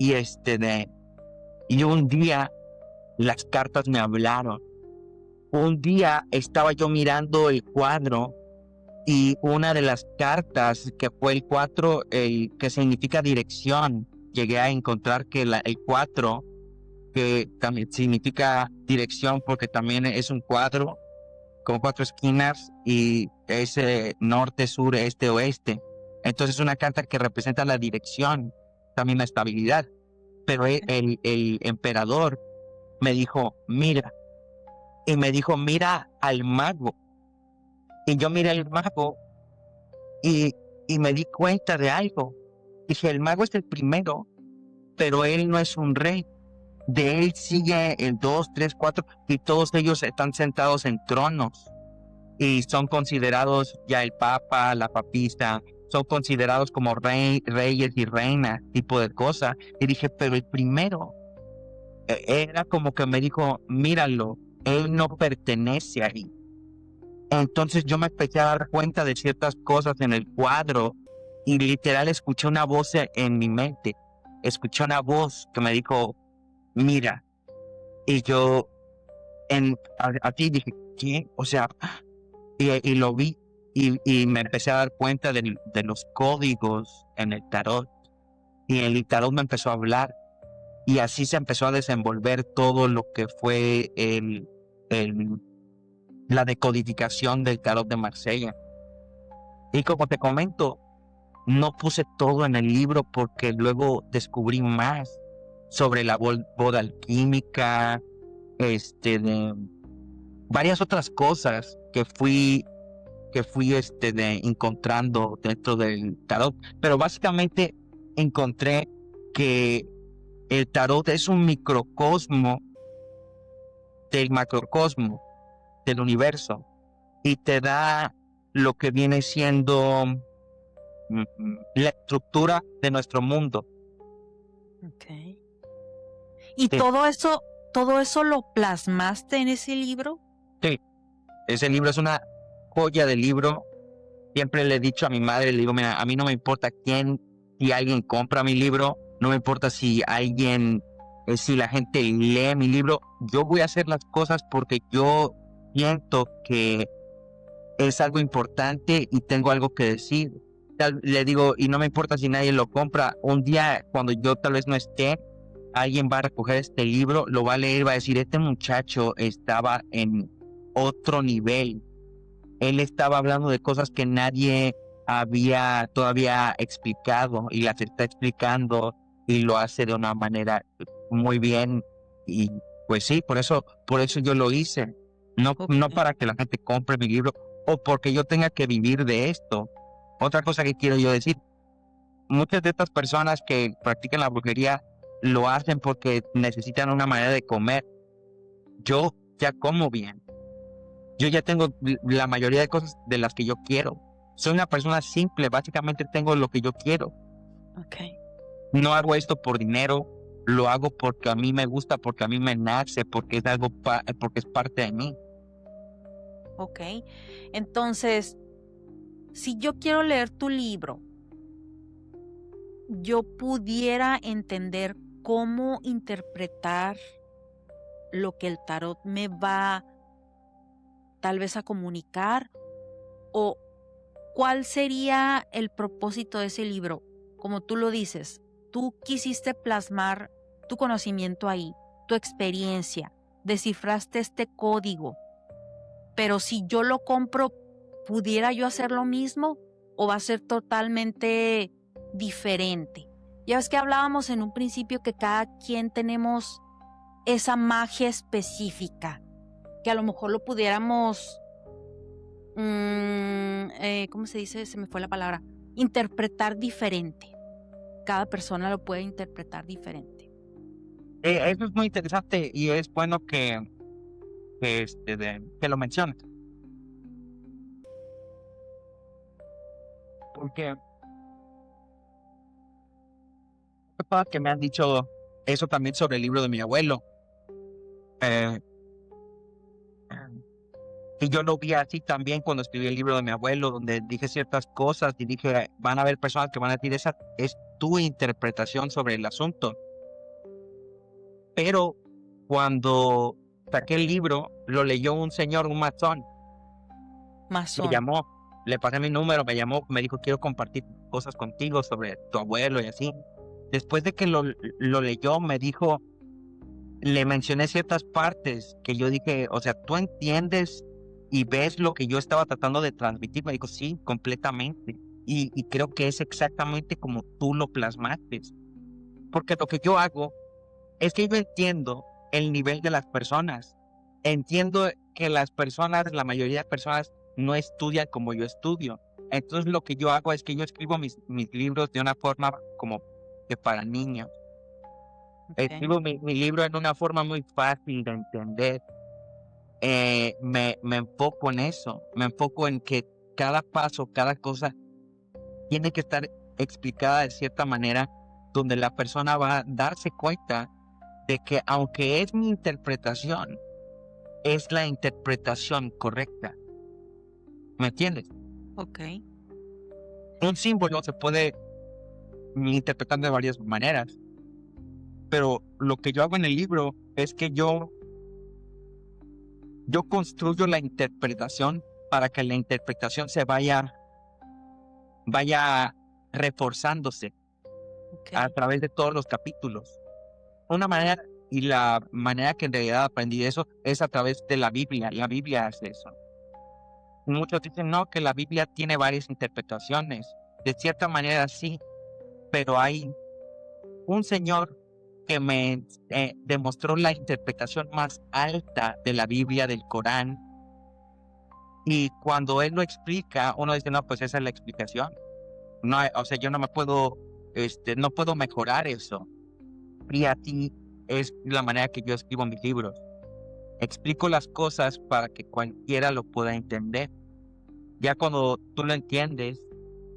A: Y y un día las cartas me hablaron. Un día estaba yo mirando el cuadro y una de las cartas, que fue el 4, el que significa dirección, llegué a encontrar que el 4, que también significa dirección porque también es un cuadro con 4 esquinas y es norte, sur, este, oeste. Entonces es una carta que representa la dirección, también la estabilidad. Pero el emperador me dijo, mira, y me dijo, mira al mago. Y yo miré al mago y me di cuenta de algo. Dije, el mago es el primero, pero él no es un rey. De él sigue el 2, 3, 4 y todos ellos están sentados en tronos y son considerados ya el papa, la papista, son considerados como reyes y reinas, tipo de cosa. Y dije, pero el primero era como que me dijo, míralo, él no pertenece ahí. Entonces yo me empecé a dar cuenta de ciertas cosas en el cuadro y literal escuché una voz en mi mente. Escuché una voz que me dijo, mira. Y yo a ti dije, ¿qué? O sea, y lo vi y me empecé a dar cuenta de los códigos en el tarot. Y el tarot me empezó a hablar. Y así se empezó a desenvolver todo lo que fue la decodificación del tarot de Marsella. Y como te comento, no puse todo en el libro porque luego descubrí más sobre la boda alquímica, de varias otras cosas que fui encontrando dentro del tarot. Pero básicamente encontré que el tarot es un microcosmo del macrocosmo del universo y te da lo que viene siendo la estructura de nuestro mundo.
B: Okay. ¿Y
A: Sí.
B: todo eso lo plasmaste en ese libro?
A: Sí, ese libro es una joya de libro. Siempre le he dicho a mi madre, le digo, mira, a mí no me importa si alguien compra mi libro, no me importa si si la gente lee mi libro, yo voy a hacer las cosas porque yo siento que es algo importante y tengo algo que decir. Le digo, y no me importa si nadie lo compra, un día cuando yo tal vez no esté, alguien va a recoger este libro, lo va a leer y va a decir, este muchacho estaba en otro nivel. Él estaba hablando de cosas que nadie había todavía explicado y las está explicando y lo hace de una manera muy bien. Y pues sí, por eso yo lo hice. No
B: Okay.
A: para que la gente compre mi libro o porque yo tenga que vivir de esto. Otra cosa que quiero yo decir, muchas de estas personas que practican la brujería lo hacen porque necesitan una manera de comer. Yo ya como bien. Yo ya tengo la mayoría de cosas de las que yo quiero. Soy una persona simple, básicamente tengo lo que yo quiero.
B: Okay.
A: No hago esto por dinero, lo hago porque a mí me gusta, porque a mí me nace, porque es algo porque es parte de mí.
B: Ok. Entonces, si yo quiero leer tu libro, yo pudiera entender cómo interpretar lo que el tarot me va tal vez a comunicar, o cuál sería el propósito de ese libro. Como tú lo dices, tú quisiste plasmar tu conocimiento ahí, tu experiencia, descifraste este código, pero si yo lo compro, ¿pudiera yo hacer lo mismo o va a ser totalmente diferente? Ya ves que hablábamos en un principio que cada quien tenemos esa magia específica, que a lo mejor lo pudiéramos, ¿cómo se dice? Se me fue la palabra. Interpretar diferente. Cada persona lo puede interpretar diferente.
A: Eso es muy interesante y es bueno que lo menciones. Porque personas que me han dicho eso también sobre el libro de mi abuelo. Eh, y yo lo vi así también cuando escribí el libro de mi abuelo, donde dije ciertas cosas y dije, van a haber personas que van a decir, esa es tu interpretación sobre el asunto. Pero cuando saqué el libro, lo leyó un señor, un masón, me
B: Masón.
A: llamó, le pasé mi número, me llamó, me dijo, quiero compartir cosas contigo sobre tu abuelo y así. Después de que lo leyó, me dijo, le mencioné ciertas partes que yo dije, o sea, tú entiendes y ves lo que yo estaba tratando de transmitir. Me dijo, sí, completamente. Y creo que es exactamente como tú lo plasmaste. Porque lo que yo hago es que yo entiendo el nivel de las personas. Entiendo que las personas, la mayoría de personas, no estudian como yo estudio. Entonces lo que yo hago es que yo escribo mis libros de una forma como que para niños. Escribo mi libro en una forma muy fácil de entender. Me enfoco en eso, me enfoco en que cada paso, cada cosa tiene que estar explicada de cierta manera, donde la persona va a darse cuenta de que aunque es mi interpretación, es la interpretación correcta. ¿Me entiendes?
B: Ok.
A: Un símbolo se puede interpretar de varias maneras, pero lo que yo hago en el libro es que yo construyo la interpretación para que la interpretación se vaya reforzándose a través de todos los capítulos. Una manera, y la manera que en realidad aprendí eso es a través de la Biblia. La Biblia hace eso. Muchos dicen, no, que la Biblia tiene varias interpretaciones. De cierta manera sí, pero hay un señor que me demostró la interpretación más alta de la Biblia, del Corán. Y cuando él lo explica, uno dice, no, pues esa es la explicación. No, o sea, yo no me puedo, no puedo mejorar eso. Y así es la manera que yo escribo mis libros. Explico las cosas para que cualquiera lo pueda entender. Ya cuando tú lo entiendes,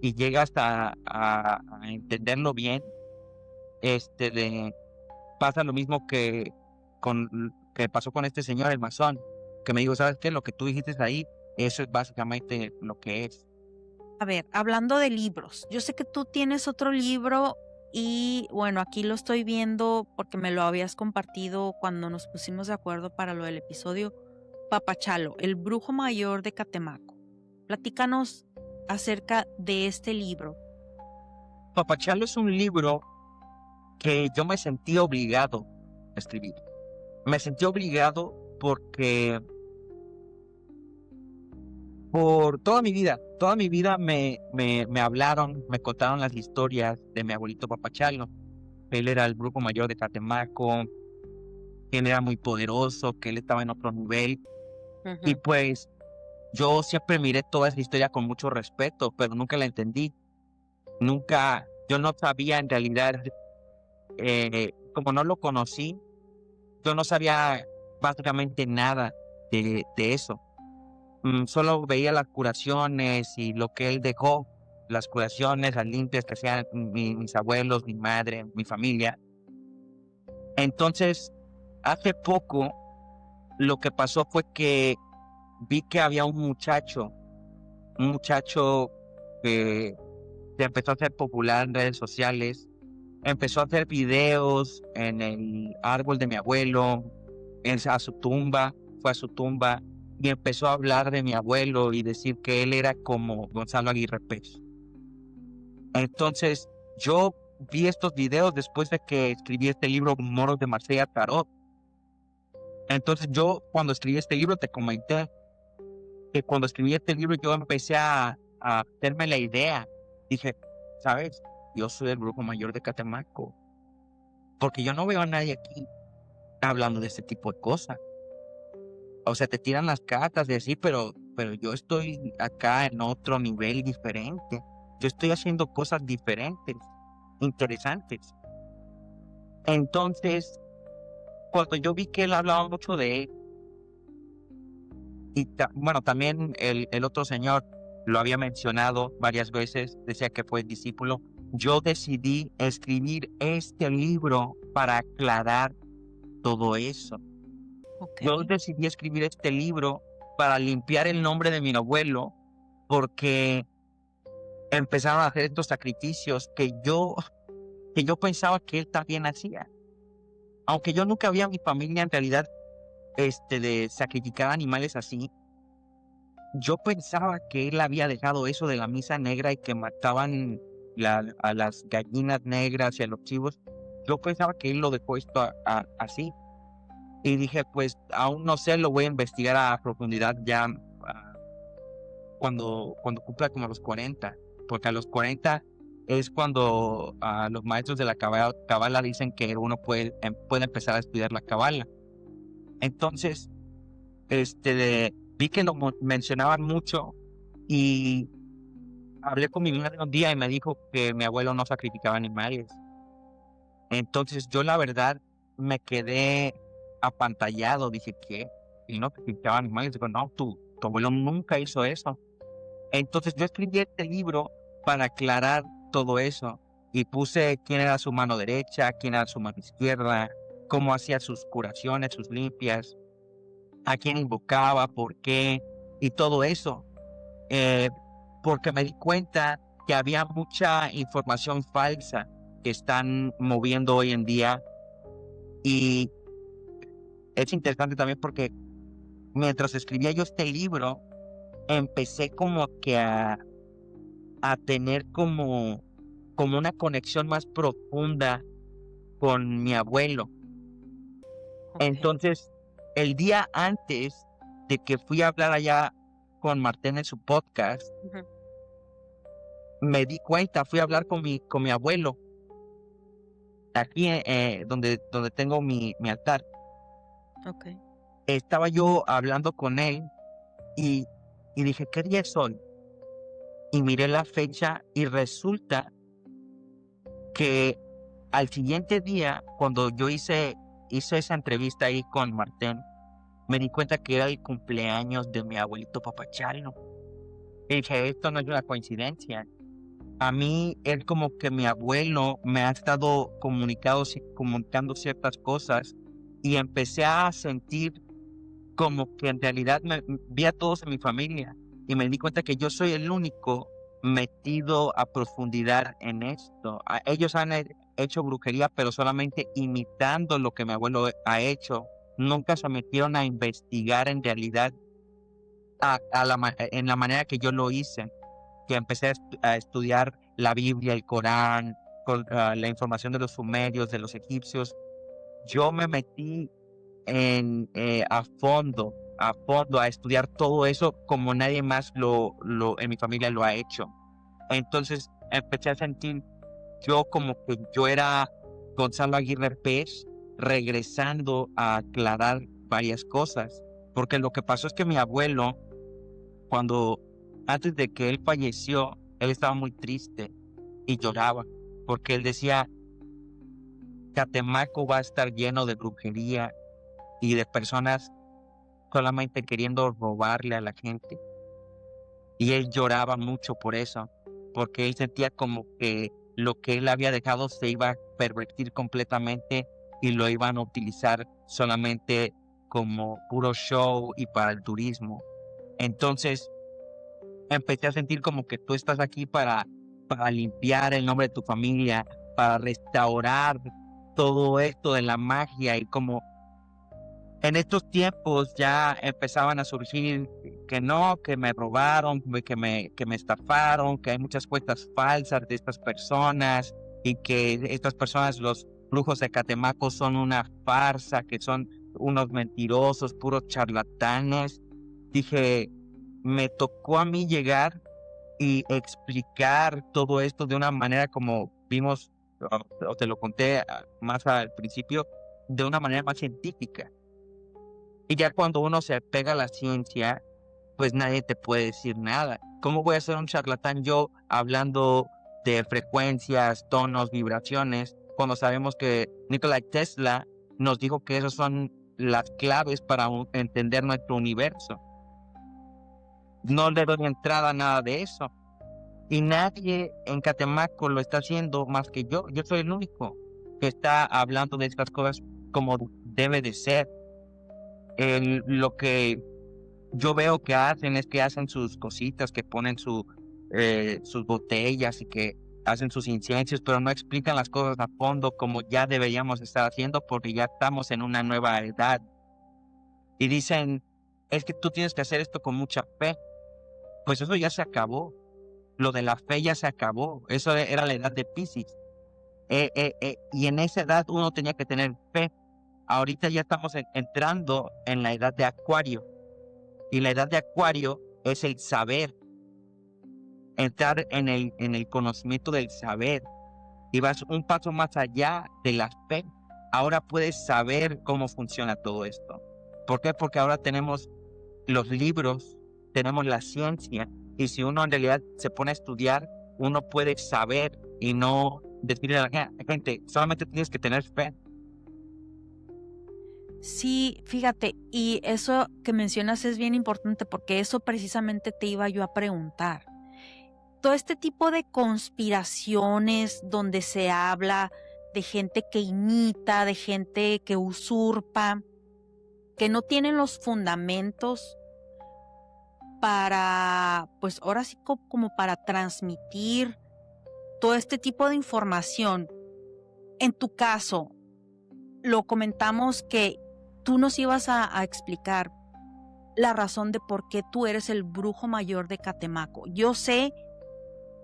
A: y llegas a entenderlo bien, pasa lo mismo que pasó con este señor, el masón, que me dijo, ¿sabes qué? Lo que tú dijiste ahí, eso es básicamente lo que es.
B: A ver, hablando de libros, yo sé que tú tienes otro libro y bueno, aquí lo estoy viendo porque me lo habías compartido cuando nos pusimos de acuerdo para lo del episodio Papachalo, el brujo mayor de Catemaco. Platícanos acerca de este libro.
A: Papachalo es un libro que yo me sentí obligado a escribir. Me sentí obligado porque por toda mi vida me hablaron, me contaron las historias de mi abuelito Papachalo. Él era el brujo mayor de Catemaco, que él era muy poderoso, que él estaba en otro nivel. Y pues yo siempre miré toda esa historia con mucho respeto, pero nunca la entendí. Yo no sabía en realidad, como no lo conocí, yo no sabía básicamente nada de eso. Solo veía las curaciones y lo que él dejó, las curaciones, las limpias que hacían mis abuelos, mi madre, mi familia. Entonces, hace poco, lo que pasó fue que vi que había un muchacho que se empezó a hacer popular en redes sociales, empezó a hacer videos en el árbol de mi abuelo, fue a su tumba, y empezó a hablar de mi abuelo y decir que él era como Gonzalo Aguirre Pérez. Entonces, yo vi estos videos después de que escribí este libro, Moros de Marsella Tarot. Entonces, yo cuando escribí este libro te comenté que cuando escribí este libro yo empecé a hacerme la idea. Dije, ¿sabes? Yo soy el brujo mayor de Catemaco. Porque yo no veo a nadie aquí hablando de este tipo de cosas. O sea, te tiran las cartas de decir, pero yo estoy acá en otro nivel diferente. Yo estoy haciendo cosas diferentes, interesantes. Entonces, cuando yo vi que él hablaba mucho de él, y bueno, también el otro señor lo había mencionado varias veces, decía que fue discípulo, yo decidí escribir este libro para aclarar todo eso.
B: Okay.
A: Yo decidí escribir este libro para limpiar el nombre de mi abuelo, porque empezaron a hacer estos sacrificios que yo pensaba que él también hacía. Aunque yo nunca vi a mi familia en realidad de sacrificar animales así, yo pensaba que él había dejado eso de la misa negra y que mataban a las gallinas negras y a los chivos. Yo pensaba que él lo dejó esto así. Y dije, pues aún no sé, lo voy a investigar a profundidad ya cuando cumpla como los 40. Porque a los 40 es cuando los maestros de la cabala dicen que uno puede empezar a estudiar la cabala. Entonces, vi que lo mencionaban mucho y hablé con mi madre un día y me dijo que mi abuelo no sacrificaba animales. Entonces yo la verdad me quedé apantallado, dije, ¿qué? Y no sacrificaba animales. Digo, no, tu abuelo nunca hizo eso. Entonces yo escribí este libro para aclarar todo eso y puse quién era su mano derecha, quién era su mano izquierda, cómo hacía sus curaciones, sus limpias, a quién invocaba, por qué y todo eso. Porque me di cuenta que había mucha información falsa que están moviendo hoy en día y es interesante también porque mientras escribía yo este libro empecé como que a tener como una conexión más profunda con mi abuelo.
B: Okay.
A: Entonces, el día antes de que fui a hablar allá con Martín en su podcast, me di cuenta, fui a hablar con mi abuelo, aquí donde tengo mi altar.
B: Okay.
A: Estaba yo hablando con él y dije, ¿qué día es hoy? Y miré la fecha y resulta que al siguiente día, cuando yo hice esa entrevista ahí con Martín, me di cuenta que era el cumpleaños de mi abuelito Papachalo. Y dije, esto no es una coincidencia. a mí es como que mi abuelo me ha estado comunicando ciertas cosas y empecé a sentir como que en realidad vi a todos en mi familia y me di cuenta que yo soy el único metido a profundidad en esto. Ellos han hecho brujería, pero solamente imitando lo que mi abuelo ha hecho. Nunca se metieron a investigar en realidad en la manera que yo lo hice, que empecé a estudiar la Biblia, el Corán, con la información de los sumerios, de los egipcios. Yo me metí a fondo a estudiar todo eso como nadie más en mi familia lo ha hecho. Entonces empecé a sentir yo como que yo era Gonzalo Aguirre Pérez regresando a aclarar varias cosas, porque lo que pasó es que mi abuelo, antes de que él falleció, él estaba muy triste y lloraba, porque él decía, Catemaco va a estar lleno de brujería y de personas solamente queriendo robarle a la gente. Y él lloraba mucho por eso, porque él sentía como que lo que él había dejado se iba a pervertir completamente y lo iban a utilizar solamente como puro show y para el turismo. Entonces empecé a sentir como que tú estás aquí para limpiar el nombre de tu familia, para restaurar todo esto de la magia, y como en estos tiempos ya empezaban a surgir que no, que me robaron, que me estafaron, que hay muchas cuentas falsas de estas personas y que estas personas, los brujos de Catemaco, son una farsa, que son unos mentirosos, puros charlatanes. Dije, me tocó a mí llegar y explicar todo esto de una manera como vimos, o te lo conté más al principio, de una manera más científica. Y ya cuando uno se pega a la ciencia, pues nadie te puede decir nada. ¿Cómo voy a ser un charlatán yo hablando de frecuencias, tonos, vibraciones, cuando sabemos que Nikola Tesla nos dijo que esas son las claves para entender nuestro universo? No le doy entrada a nada de eso. Y nadie en Catemaco lo está haciendo más que yo. Yo soy el único que está hablando de estas cosas como debe de ser. Lo que yo veo que hacen es que hacen sus cositas, que ponen sus botellas y que hacen sus inciensos, pero no explican las cosas a fondo como ya deberíamos estar haciendo, porque ya estamos en una nueva edad. Y dicen, es que tú tienes que hacer esto con mucha fe. Pues eso ya se acabó. Lo de la fe ya se acabó. Eso era la edad de Piscis. Y en esa edad uno tenía que tener fe. Ahorita ya estamos entrando en la edad de Acuario. Y la edad de Acuario es el saber. Entrar en el conocimiento del saber. Y vas un paso más allá de la fe. Ahora puedes saber cómo funciona todo esto. ¿Por qué? Porque ahora tenemos los libros, tenemos la ciencia. Y si uno en realidad se pone a estudiar, uno puede saber y no decirle a la gente, solamente tienes que tener fe.
B: Sí, fíjate, y eso que mencionas es bien importante, porque eso precisamente te iba yo a preguntar. Todo este tipo de conspiraciones donde se habla de gente que imita, de gente que usurpa, que no tienen los fundamentos para, pues ahora sí como para transmitir todo este tipo de información. En tu caso, lo comentamos que tú nos ibas a explicar la razón de por qué tú eres el brujo mayor de Catemaco. Yo sé,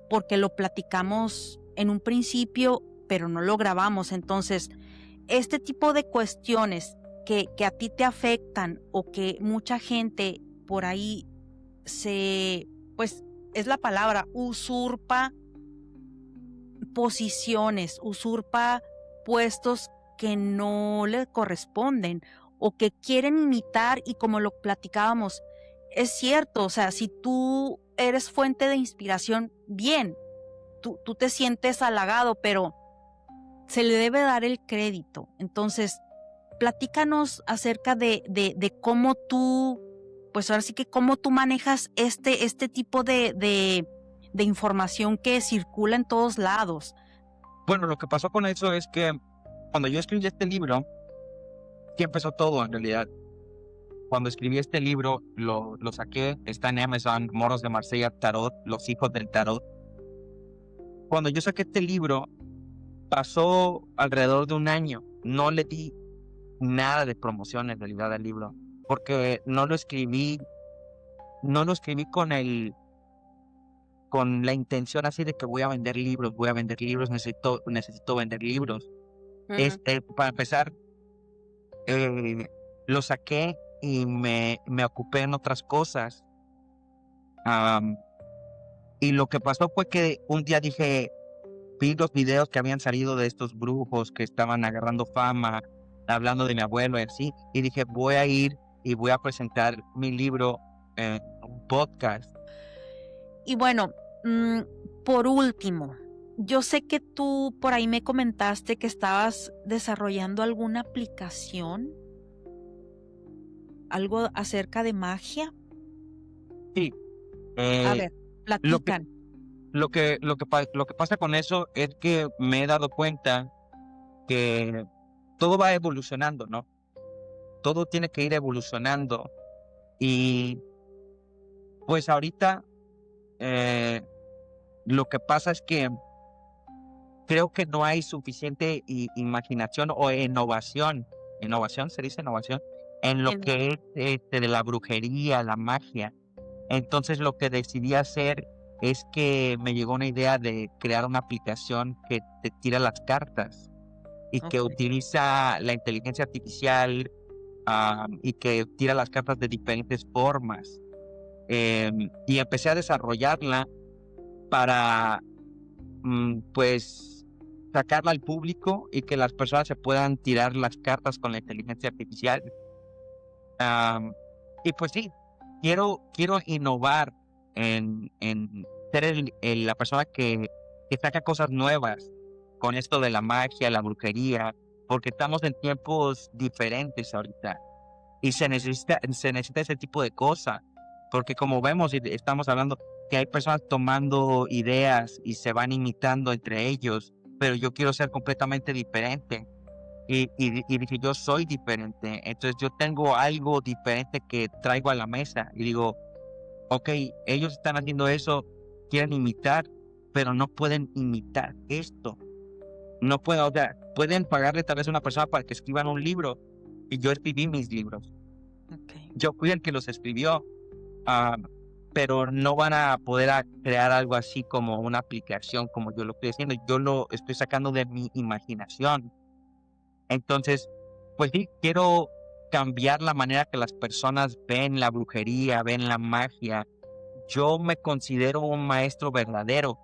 B: porque lo platicamos en un principio, pero no lo grabamos. Entonces, este tipo de cuestiones que a ti te afectan, o que mucha gente por ahí pues es la palabra, usurpa posiciones, usurpa puestos que no le corresponden, o que quieren imitar. Y como lo platicábamos, es cierto, o sea, si tú eres fuente de inspiración, bien, tú te sientes halagado, pero se le debe dar el crédito. Entonces, platícanos acerca de cómo tú, pues ahora sí que cómo tú manejas este tipo de de información que circula en todos lados.
A: Bueno, lo que pasó con eso es que cuando yo escribí este libro, sí empezó todo en realidad. Cuando escribí este libro, lo saqué, está en Amazon, Moros de Marsella Tarot, Los Hijos del Tarot. Cuando yo saqué este libro, pasó alrededor de un año. No le di nada de promoción en realidad al libro, porque no lo escribí con la intención así de que voy a vender libros, necesito vender libros. Para empezar, lo saqué y me ocupé en otras cosas. Y lo que pasó fue que un día vi los videos que habían salido de estos brujos que estaban agarrando fama, hablando de mi abuelo y así, y dije, voy a ir y voy a presentar mi libro en un podcast.
B: Y bueno, por último, yo sé que tú por ahí me comentaste que estabas desarrollando alguna aplicación, algo acerca de magia.
A: Sí.
B: A ver, platican.
A: Lo que pasa con eso es que me he dado cuenta que todo va evolucionando, ¿no? Todo tiene que ir evolucionando. Y pues ahorita lo que pasa es que creo que no hay suficiente imaginación o innovación. ¿Innovación? ¿Se dice innovación? En lo que es de la brujería, la magia. Entonces lo que decidí hacer es que me llegó una idea de crear una aplicación que te tira las cartas y que utiliza la inteligencia artificial y que tira las cartas de diferentes formas. Y empecé a desarrollarla para pues sacarla al público y que las personas se puedan tirar las cartas con la inteligencia artificial. Y pues sí, quiero innovar en ser la persona que saca cosas nuevas con esto de la magia, la brujería, porque estamos en tiempos diferentes ahorita y se necesita ese tipo de cosas, porque como vemos y estamos hablando que hay personas tomando ideas y se van imitando entre ellos, pero yo quiero ser completamente diferente. Y dije, yo soy diferente, entonces yo tengo algo diferente que traigo a la mesa y digo, ok, ellos están haciendo eso, quieren imitar, pero no pueden imitar esto. No pueden, o sea, pueden pagarle tal vez a una persona para que escriban un libro y yo escribí mis libros. Yo fui el que los escribió, pero no van a poder crear algo así como una aplicación como yo lo estoy haciendo. Yo lo estoy sacando de mi imaginación. Entonces, pues sí, quiero cambiar la manera que las personas ven la brujería, ven la magia. Yo me considero un maestro verdadero.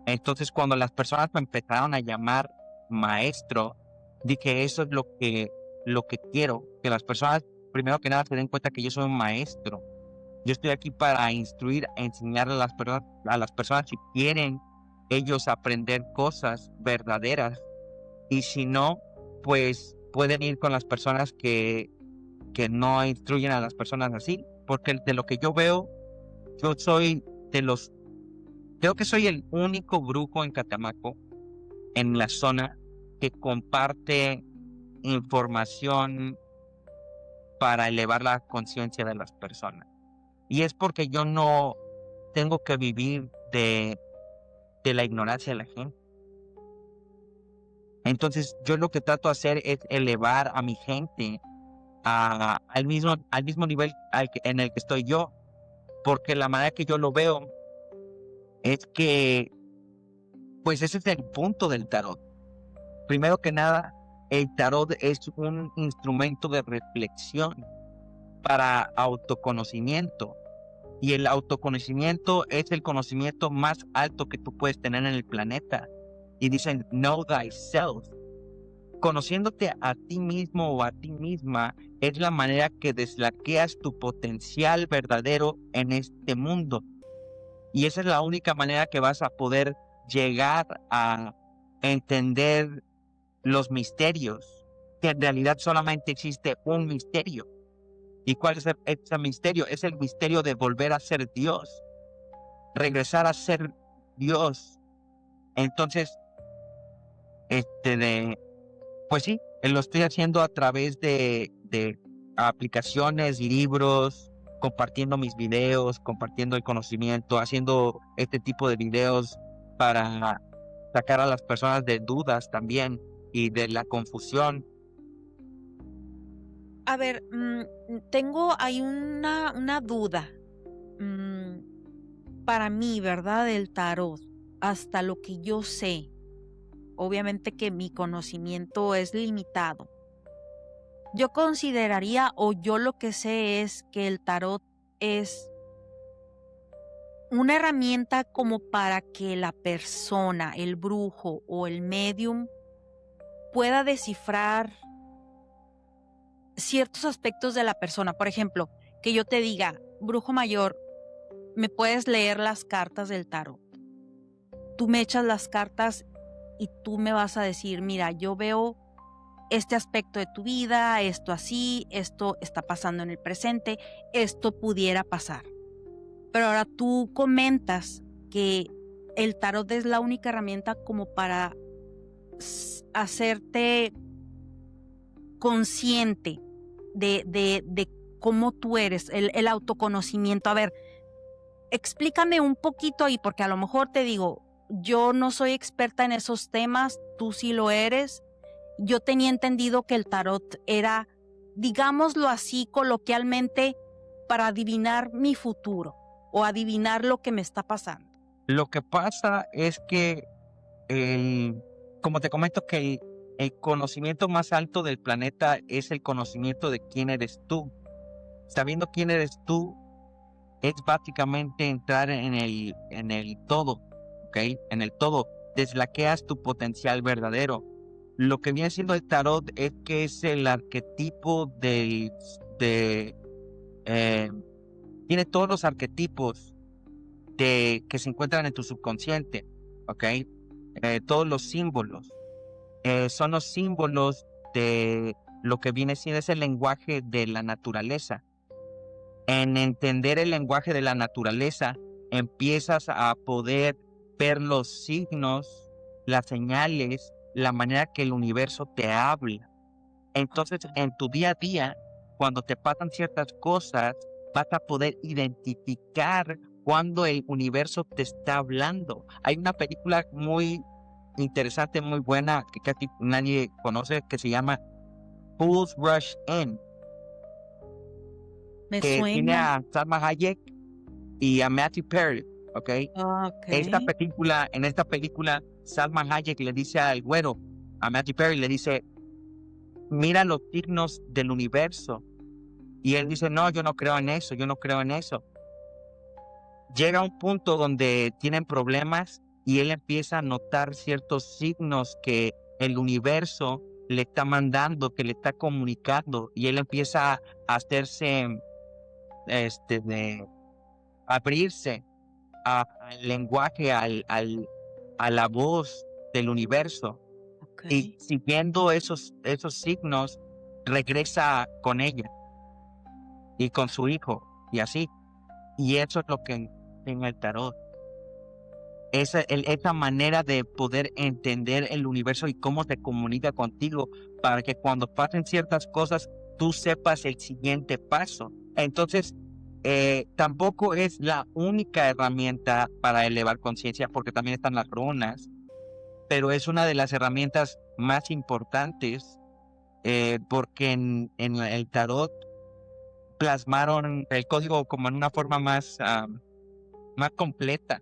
A: Entonces, cuando las personas me empezaron a llamar maestro, dije, eso es lo que quiero, que las personas, primero que nada, se den cuenta que yo soy un maestro. Yo estoy aquí para instruir, enseñarle a las personas si quieren ellos aprender cosas verdaderas. Y si no, pues pueden ir con las personas que no instruyen a las personas así, porque de lo que yo veo, yo soy creo que soy el único brujo en Catemaco, en la zona, que comparte información para elevar la conciencia de las personas. Y es porque yo no tengo que vivir de la ignorancia de la gente. Entonces, yo lo que trato de hacer es elevar a mi gente al mismo nivel en el que estoy yo, porque la manera que yo lo veo es que, pues ese es el punto del tarot. Primero que nada, el tarot es un instrumento de reflexión para autoconocimiento, y el autoconocimiento es el conocimiento más alto que tú puedes tener en el planeta. Y dicen, know thyself. Conociéndote a ti mismo o a ti misma es la manera que desbloqueas tu potencial verdadero en este mundo. Y esa es la única manera que vas a poder llegar a entender los misterios, que en realidad solamente existe un misterio. ¿Y cuál es ese misterio? Es el misterio de volver a ser Dios, regresar a ser Dios. Entonces, pues sí, lo estoy haciendo a través de aplicaciones, libros, compartiendo mis videos, compartiendo el conocimiento, haciendo este tipo de videos para sacar a las personas de dudas también y de la confusión.
B: A ver, tengo ahí una duda. Para mí, ¿verdad? El tarot, hasta lo que yo sé, obviamente que mi conocimiento es limitado. Yo consideraría, o yo lo que sé es que el tarot es una herramienta como para que la persona, el brujo o el medium pueda descifrar ciertos aspectos de la persona. Por ejemplo, que yo te diga, brujo mayor, ¿me puedes leer las cartas del tarot? Tú me echas las cartas y tú me vas a decir, mira, yo veo este aspecto de tu vida, esto así, esto está pasando en el presente, esto pudiera pasar. Pero ahora tú comentas que el tarot es la única herramienta como para hacerte consciente de cómo tú eres, el autoconocimiento. A ver, explícame un poquito ahí, porque a lo mejor te digo, yo no soy experta en esos temas, tú sí lo eres. Yo tenía entendido que el tarot era, digámoslo así coloquialmente, para adivinar mi futuro o adivinar lo que me está pasando.
A: Lo que pasa es que, como te comento, que el conocimiento más alto del planeta es el conocimiento de quién eres tú. Sabiendo quién eres tú es básicamente entrar en el todo, ¿ok? En el todo, desbloqueas tu potencial verdadero. Lo que viene siendo el tarot es que es el arquetipo tiene todos los arquetipos que se encuentran en tu subconsciente, ¿ok? Todos los símbolos. Son los símbolos de lo que viene siendo ese lenguaje de la naturaleza. En entender el lenguaje de la naturaleza, empiezas a poder ver los signos, las señales, la manera que el universo te habla. Entonces, en tu día a día, cuando te pasan ciertas cosas, vas a poder identificar cuando el universo te está hablando. Hay una película muy interesante, muy buena, que casi nadie conoce, que se llama Fools Rush In,
B: Me
A: que tiene
B: suena.
A: a Salma Hayek y a Matthew Perry, ¿ok?
B: Ok.
A: En esta película, Salma Hayek le dice al güero, a Matthew Perry, le dice, mira los signos del universo. Y él dice, no, yo no creo en eso, yo no creo en eso. Llega a un punto donde tienen problemas y él empieza a notar ciertos signos que el universo le está mandando, que le está comunicando, y él empieza a hacerse, de abrirse al lenguaje, a la voz del universo.
B: Ok.
A: Y siguiendo esos signos, regresa con ella y con su hijo, y así. Y eso es lo que en el tarot. Esa manera de poder entender el universo y cómo te comunica contigo, para que cuando pasen ciertas cosas, tú sepas el siguiente paso. Entonces, tampoco es la única herramienta para elevar conciencia, porque también están las runas, pero es una de las herramientas más importantes, porque en el tarot plasmaron el código como en una forma más completa.